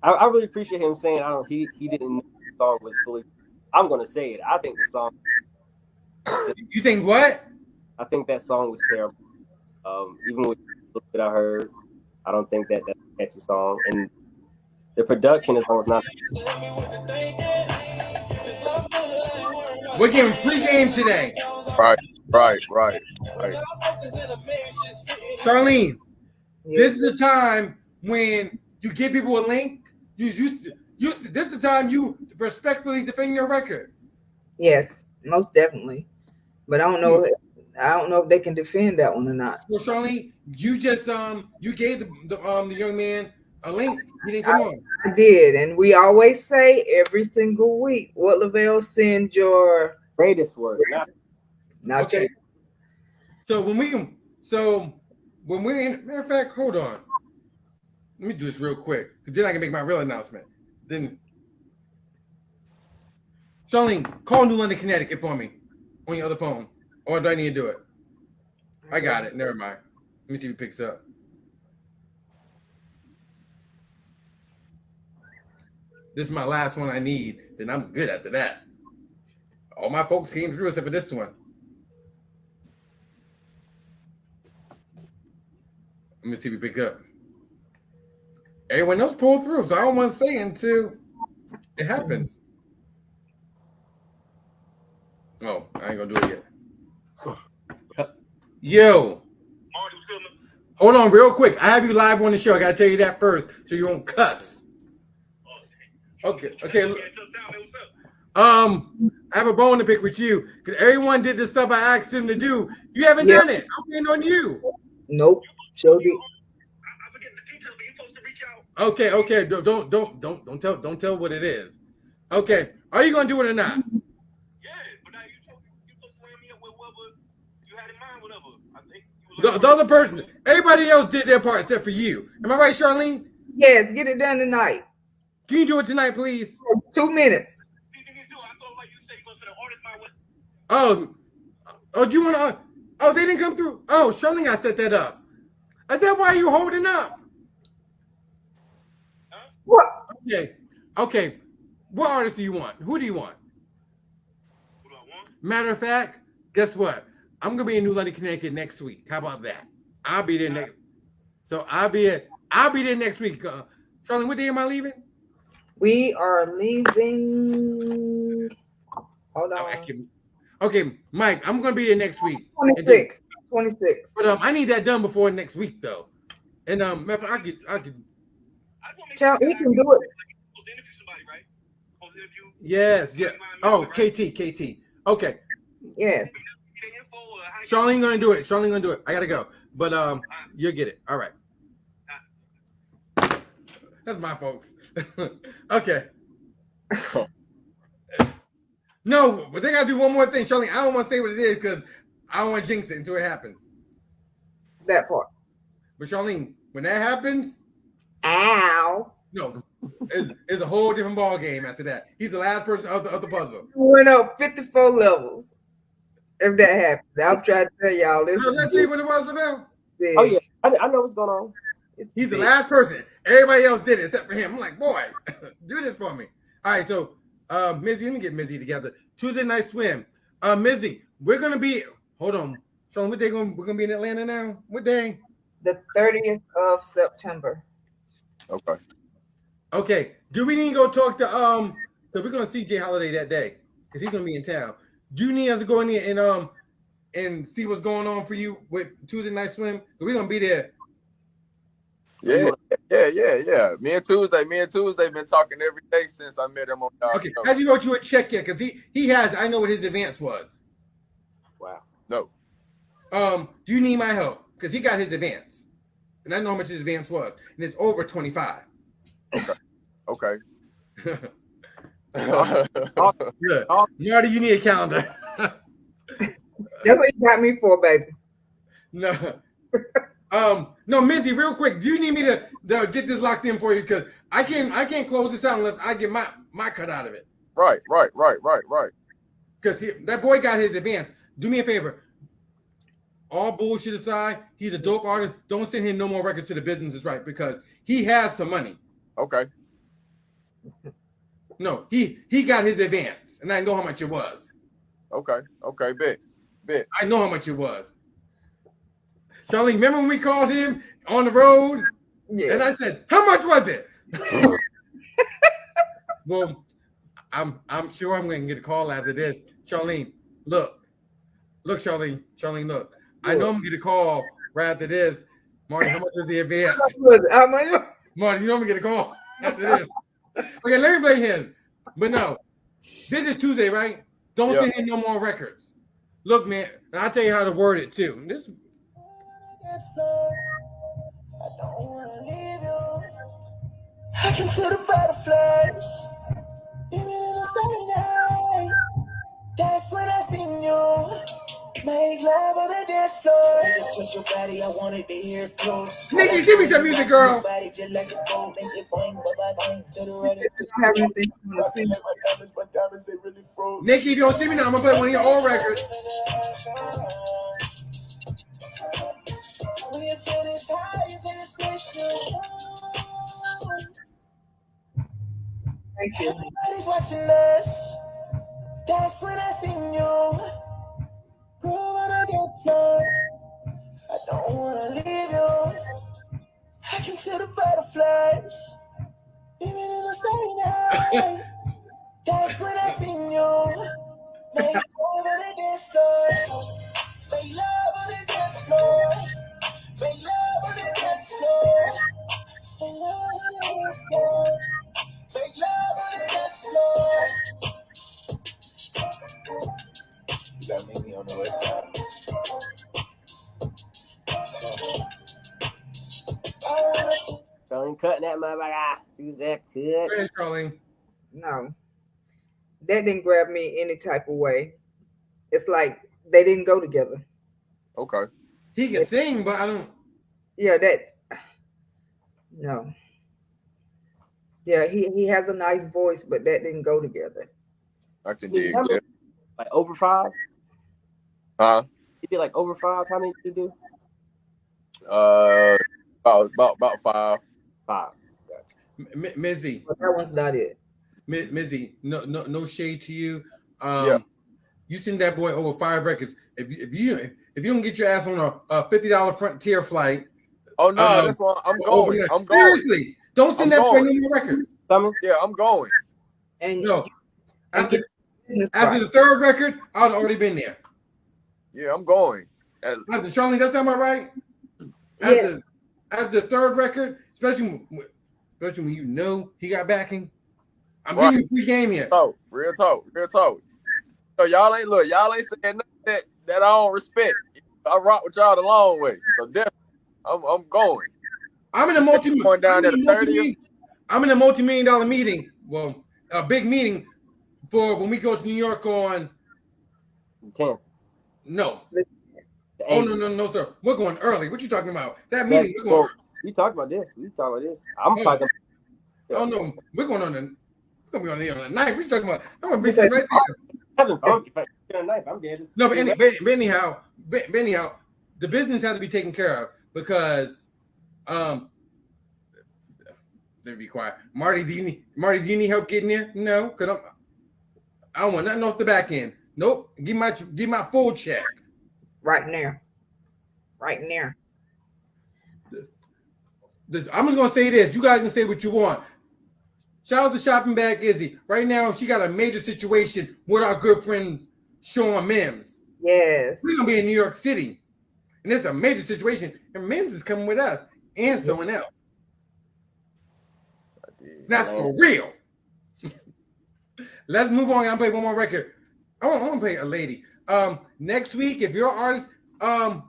I really appreciate him saying he didn't know the song was fully. I'm gonna say it. I think the song. You think what? I think that song was terrible. Even with the little bit I heard, I don't think that's a catchy song, and the production is almost not. We're getting free game today. Right. Charlene, this is the time when you give people a link. This is the time you respectfully defend your record. Yes, most definitely. But I don't know if they can defend that one or not. Well, Charlene, you just you gave the young man a link. He didn't come on. I did, and we always say every single week, what Lavelle, send your greatest work. Not okay. So when we're in, matter of fact, hold on. Let me do this real quick, because then I can make my real announcement. Then, Charlene, call New London, Connecticut for me on your other phone. Or do I need to do it? I got it. Never mind. Let me see if he picks up. This is my last one I need. Then I'm good after that. All my folks came through except for this one. Let me see if he picks up. Everyone else pulled through, so I don't want to say until it happens. Oh, I ain't gonna do it yet. Yo. Hold on real quick. I have you live on the show. I gotta tell you that first so you won't cuss. Okay. I have a bone to pick with you because everyone did the stuff I asked them to do. You haven't done it. I'm waiting on you. Nope. Shelby. Okay. Don't tell what it is. Okay. Are you gonna do it or not? The other person, everybody else did their part except for you. Am I right, Charlene? Yes, get it done tonight. Can you do it tonight, please? 2 minutes. Oh, do you want to? Oh, they didn't come through. Oh, Charlene, I set that up. Is that why you holding up? What? Okay. What artist do you want? Who do you want? Who do I want? Matter of fact, guess what? I'm gonna be in New London, Connecticut next week. How about that? I'll be there next. So I'll be there next week. Charlie, what day am I leaving? We are leaving. Hold on. Okay, Mike, I'm gonna be there next week. 26. But I need that done before next week though. And I could. Tell he can do it. Yes, yeah. Oh, KT. Okay. Yes. Charlene gonna do it. I gotta go. But you'll get it. All right. That's my folks. Okay. No, but they gotta do one more thing, Charlene. I don't want to say what it is because I don't want to jinx it until it happens. That part. But Charlene, when that happens, ow. No, it's a whole different ball game after that. He's the last person of the puzzle. Went up 54 levels. If that happens, I'm trying to tell y'all this. Let's see what it was for them. Oh yeah, I know what's going on. He's the last person. Everybody else did it except for him. I'm like, boy, do this for me. All right, so Mizzy, let me get Mizzy together. Tuesday night swim. Mizzy, we're gonna be. Hold on, Sean. What day we're gonna be in Atlanta now? What day? The 30th of September. Okay. Okay. Do we need to go talk to So we're gonna see Jay Holiday that day because he's gonna be in town. Do you need us to go in there and see what's going on for you with Tuesday night swim? We're gonna be there. Yeah. Me and Tuesday been talking every day since I met him on y'all Okay, show. how'd you go to a check yet? Because he has. I know what his advance was. Wow. No. Do you need my help? Because he got his advance, and I know how much his advance was, and it's over 25. Okay. Look, Marty, you need a calendar. That's what you got me for, baby. No. No, Mizzy, real quick, do you need me to get this locked in for you? Because I can't close this out unless I get my cut out of it. Right. Because that boy got his advance. Do me a favor. All bullshit aside, he's a dope artist. Don't send him no more records to the business, is right? Because he has some money. Okay. No, he got his advance, and I know how much it was. Okay, bet. I know how much it was. Charlene, remember when we called him on the road? Yeah. And I said, how much was it? Well, I'm sure I'm going to get a call after this. Charlene, look, Charlene, look. I know I'm going to get a call right after this. Marty, how much was the advance? Marty, you know I'm going to get a call after this. Okay, let me play his. But no, this is Tuesday, right? Don't send him no more records. Look, man, and I'll tell you how to word it too. This. I don't wanna leave you. I can feel the butterflies. Even in a sunny night. That's when I seen you. Make love on the dance floor. Touch your body, I wanted to hear it close. Nikki, give me some music, girl. Body just like a boat, make it boing, boing, to the right. Nikki, if you don't see me now, I'm gonna play one of your old records. When you feel this high, you take a special. Thank you. Everybody's watching us. That's when I seen you. Groove on the dance floor. I don't wanna leave you. I can feel the butterflies. Even in a starry night. That's when I seen you. Make love on the dance floor. Make love on the dance floor. Make love on the dance floor. Make love on the dance floor. Make love on the dance floor. You gotta meet me on the west side. Charlene cutting that motherfucker. She's that good. Where's Charlene? No. That didn't grab me any type of way. It's like they didn't go together. Okay. He can sing, but I don't. Yeah, no. Yeah, he has a nice voice, but that didn't go together. I can dig that. Like over 5? Huh? You did like over 5? How many did you do? About 5. 5. Mizzy. But that one's not it. Mizzy, no shade to you. Yeah. You send that boy over 5 records. If you don't get your ass on a $50 Frontier flight, Oh no, that's why I'm going. I'm going. Seriously, don't send that boy no more records. Coming? Yeah, I'm going. And No, and after, get business after right. the third record, I'd already been there. Yeah, I'm going. After Charlie, that sound about right? Yeah. After the third record, especially when you know he got backing, I'm Right. giving you free game here. Real talk. So y'all ain't saying nothing that I don't respect. I rock with y'all the long way. So definitely, I'm going. I'm in a multi-million-dollar meeting. Well, a big meeting for when we go to New York on the 10th. No. The Oh 8th. no, sir. We're going early. What you talking about? That meeting. We're going. Well, we talked about this. I'm talking. Oh no, we're going on the. We're gonna be on the 9th. What you talking about? I'm gonna be sitting right there. If I get on the 9th, I'm dead. No, but anyhow, the business has to be taken care of because, let me be quiet. Marty, do you need help getting there? No, because I don't want nothing off the back end. Nope. Give my full check. Right now. I'm just gonna say this. You guys can say what you want. Shout out to Shopping Bag Izzy. Right now, she got a major situation with our good friend Sean Mims. Yes. We're gonna be in New York City, and it's a major situation. And Mims is coming with us and someone else. That's for real. Let's move on. I'm play one more record. I want to play a lady. Next week, if you're an artist,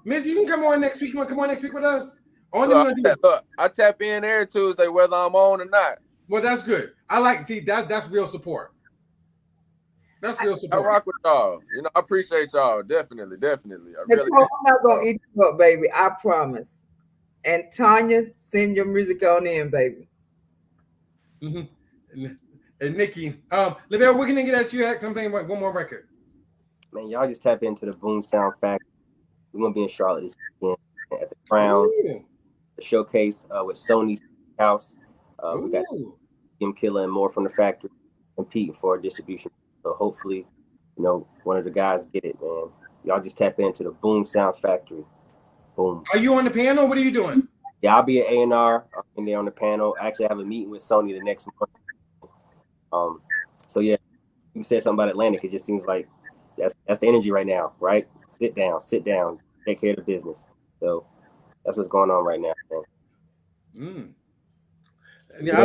Miss, you can come on next week. You want to come on next week with us? Look, I tap in every Tuesday whether I'm on or not. Well, that's good. I like that's real support. That's real support. I rock with y'all. You know, I appreciate y'all. Definitely. I really I'm not gonna eat you up, baby. I promise. And Tanya, send your music on in, baby. Mm-hmm. And Nikki, Lavelle, we're gonna get at you. Come play one more record. Man, y'all just tap into the Boom Sound Factory. We're gonna be in Charlotte this weekend at the Crown. The showcase with Sony's House. We got Jim Killer and more from the factory competing for a distribution. So hopefully, one of the guys get it, man. Y'all just tap into the Boom Sound Factory. Boom. Are you on the panel? What are you doing? Yeah, I'll be at A&R in there on the panel. I actually have a meeting with Sony the next month. So yeah, you said something about Atlantic. It just seems like that's the energy right now, right? Sit down, take care of the business. So that's what's going on right now, man. Yeah,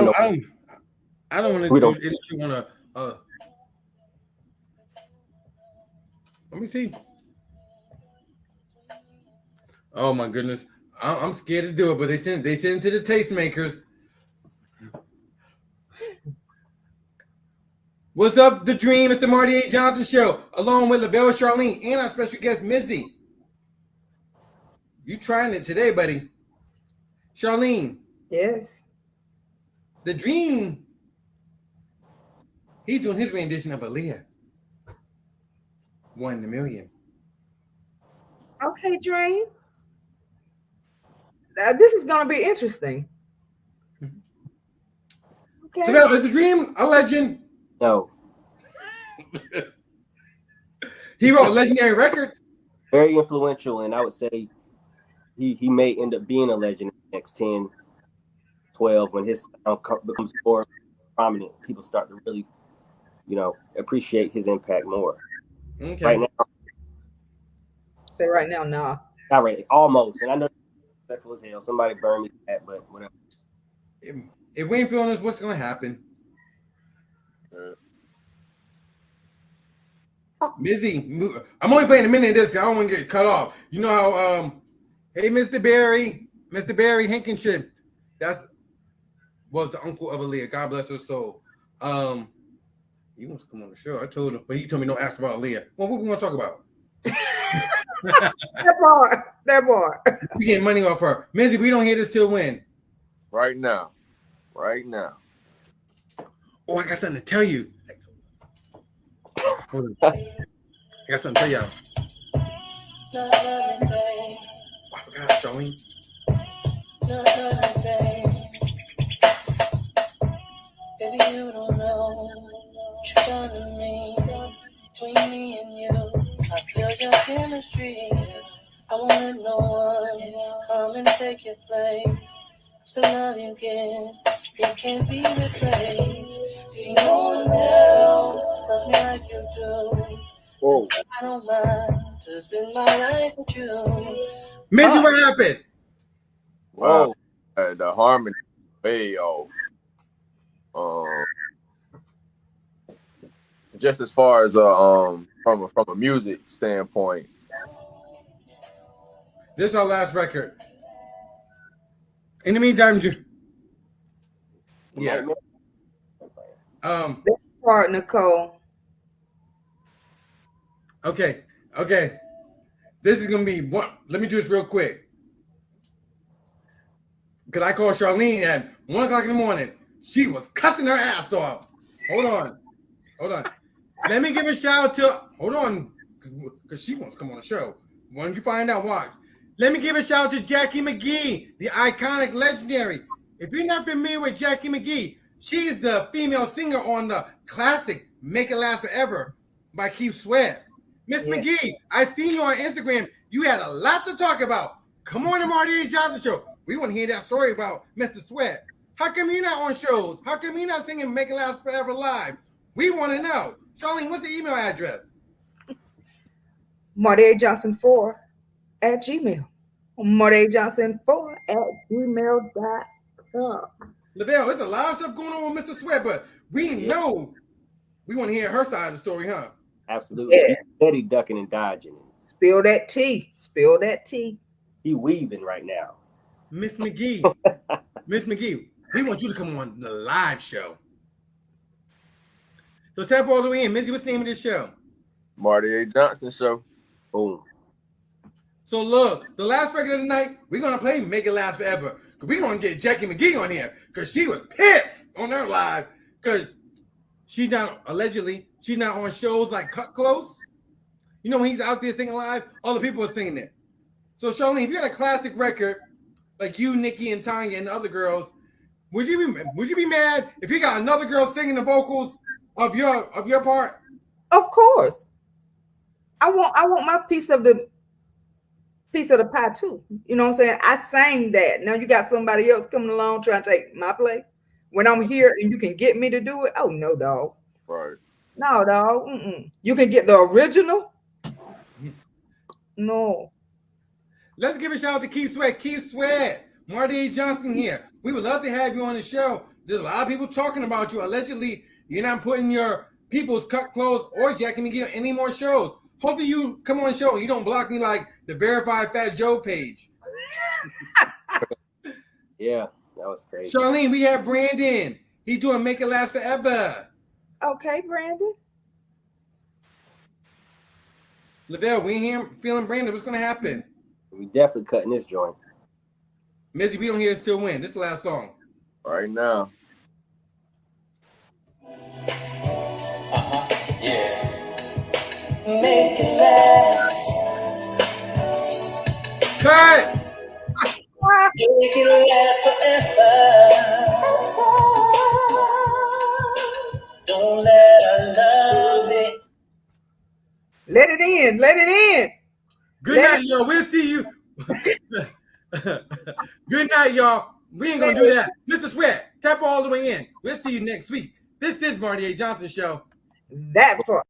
I don't want to do anything on a. Let me see. Oh my goodness, I'm scared to do it, but they send it to the tastemakers. What's up, The Dream? It's the Marty A. Johnson Show, along with Lavelle Charlene and our special guest, Mizzy. You trying it today, buddy. Charlene. Yes. The Dream. He's doing his rendition of Aaliyah. 1 in a million. Okay, Dream. Now, this is going to be interesting. Okay. Is The Dream a legend? No. He wrote legendary records. Very influential, and I would say he may end up being a legend in the next 10, 12 when his sound becomes more prominent. People start to really, appreciate his impact more. Okay. Right now. Say right now, nah. Not right. Almost. And I know it's respectful as hell. Somebody burned me that, but whatever. If we ain't feeling this, what's going to happen? Mizzy, I'm only playing a minute of this because I don't want to get cut off. You know how, hey, Mr. Barry Hankinship, was the uncle of Aaliyah. God bless her soul. He wants to come on the show. I told him, but he told me don't ask about Aaliyah. Well, what we want to talk about? That part. We getting money off her. Mizzy, we don't hear this till when? Right now. Oh, I got something to tell you. I got something to tell y'all. Oh, I forgot, Charlene. Baby, you don't know what you've done to me. Between me and you, I feel your chemistry. I won't let no one come and take your place. The love you give, it can't be replaced. See, no one else loves me like you do. Whoa. I don't mind to spend my life with you. Missy, what happened? Whoa. The harmony way off. Just as far as from a music standpoint. This is our last record. In the meantime, yeah. That part, Nicole. Okay. This is gonna be one. Let me do this real quick. Because I called Charlene at 1 o'clock in the morning. She was cussing her ass off. Hold on. Let me give a shout out to. Hold on. Because she wants to come on the show. When you find out, watch. Let me give a shout out to Jackie McGee, the iconic, legendary. If you're not familiar with Jackie McGee, she's the female singer on the classic Make It Last Forever by Keith Sweat. Miss McGee, I seen you on Instagram. You had a lot to talk about. Come on to Marty A. Johnson Show. We want to hear that story about Mr. Sweat. How come you're not on shows? How come you're not singing Make It Last Forever live? We want to know. Charlene, what's the email address? MartyAJohnson4@gmail. MartyAJohnson4@gmail.com. Lavelle, there's a lot of stuff going on with Mr. Sweat, but we know we want to hear her side of the story, huh? Absolutely. Yeah. He's steady ducking and dodging. Spill that tea. He weaving right now. Miss McGee, we want you to come on the live show. So tap all the way in. Missy, what's the name of this show? Marty A. Johnson Show. Boom. So look, the last record of the night, we're going to play Make It Last Forever. Because we're going to get Jackie McGee on here. Because she was pissed on her live. Because she's not on shows like Cut Close. You know, when he's out there singing live, all the people are singing it. So Charlene, if you had a classic record, like you, Nikki, and Tanya, and the other girls, would you be mad if you got another girl singing the vocals of your part? Of course. I want my piece of the pie too. You know what I'm saying? I sang that. Now you got somebody else coming along trying to take my place. When I'm here and you can get me to do it, oh no, dog. Right. No, dog. You can get the original. No. Let's give a shout out to Keith Sweat. Keith Sweat, Marty A. Johnson here. We would love to have you on the show. There's a lot of people talking about you. Allegedly, you're not putting your people's Cut Clothes or Jackie McGee on any more shows. Hopefully you come on the show and you don't block me like the Verified Fat Joe page. Yeah, that was crazy. Charlene, we have Brandon. He's doing Make It Last Forever. Okay, Brandon. Lavelle, we ain't here feeling Brandon. What's going to happen? We definitely cutting this joint. Missy, we don't hear it still win. This is the last song. Right now. Yeah. Make it last. Cut! Make it last forever. Don't let her love it. Let it in. Good night, y'all. We'll see you. Good night, y'all. We ain't gonna do that. Mr. Sweat, tap all the way in. We'll see you next week. This is Marty A. Johnson Show. That part.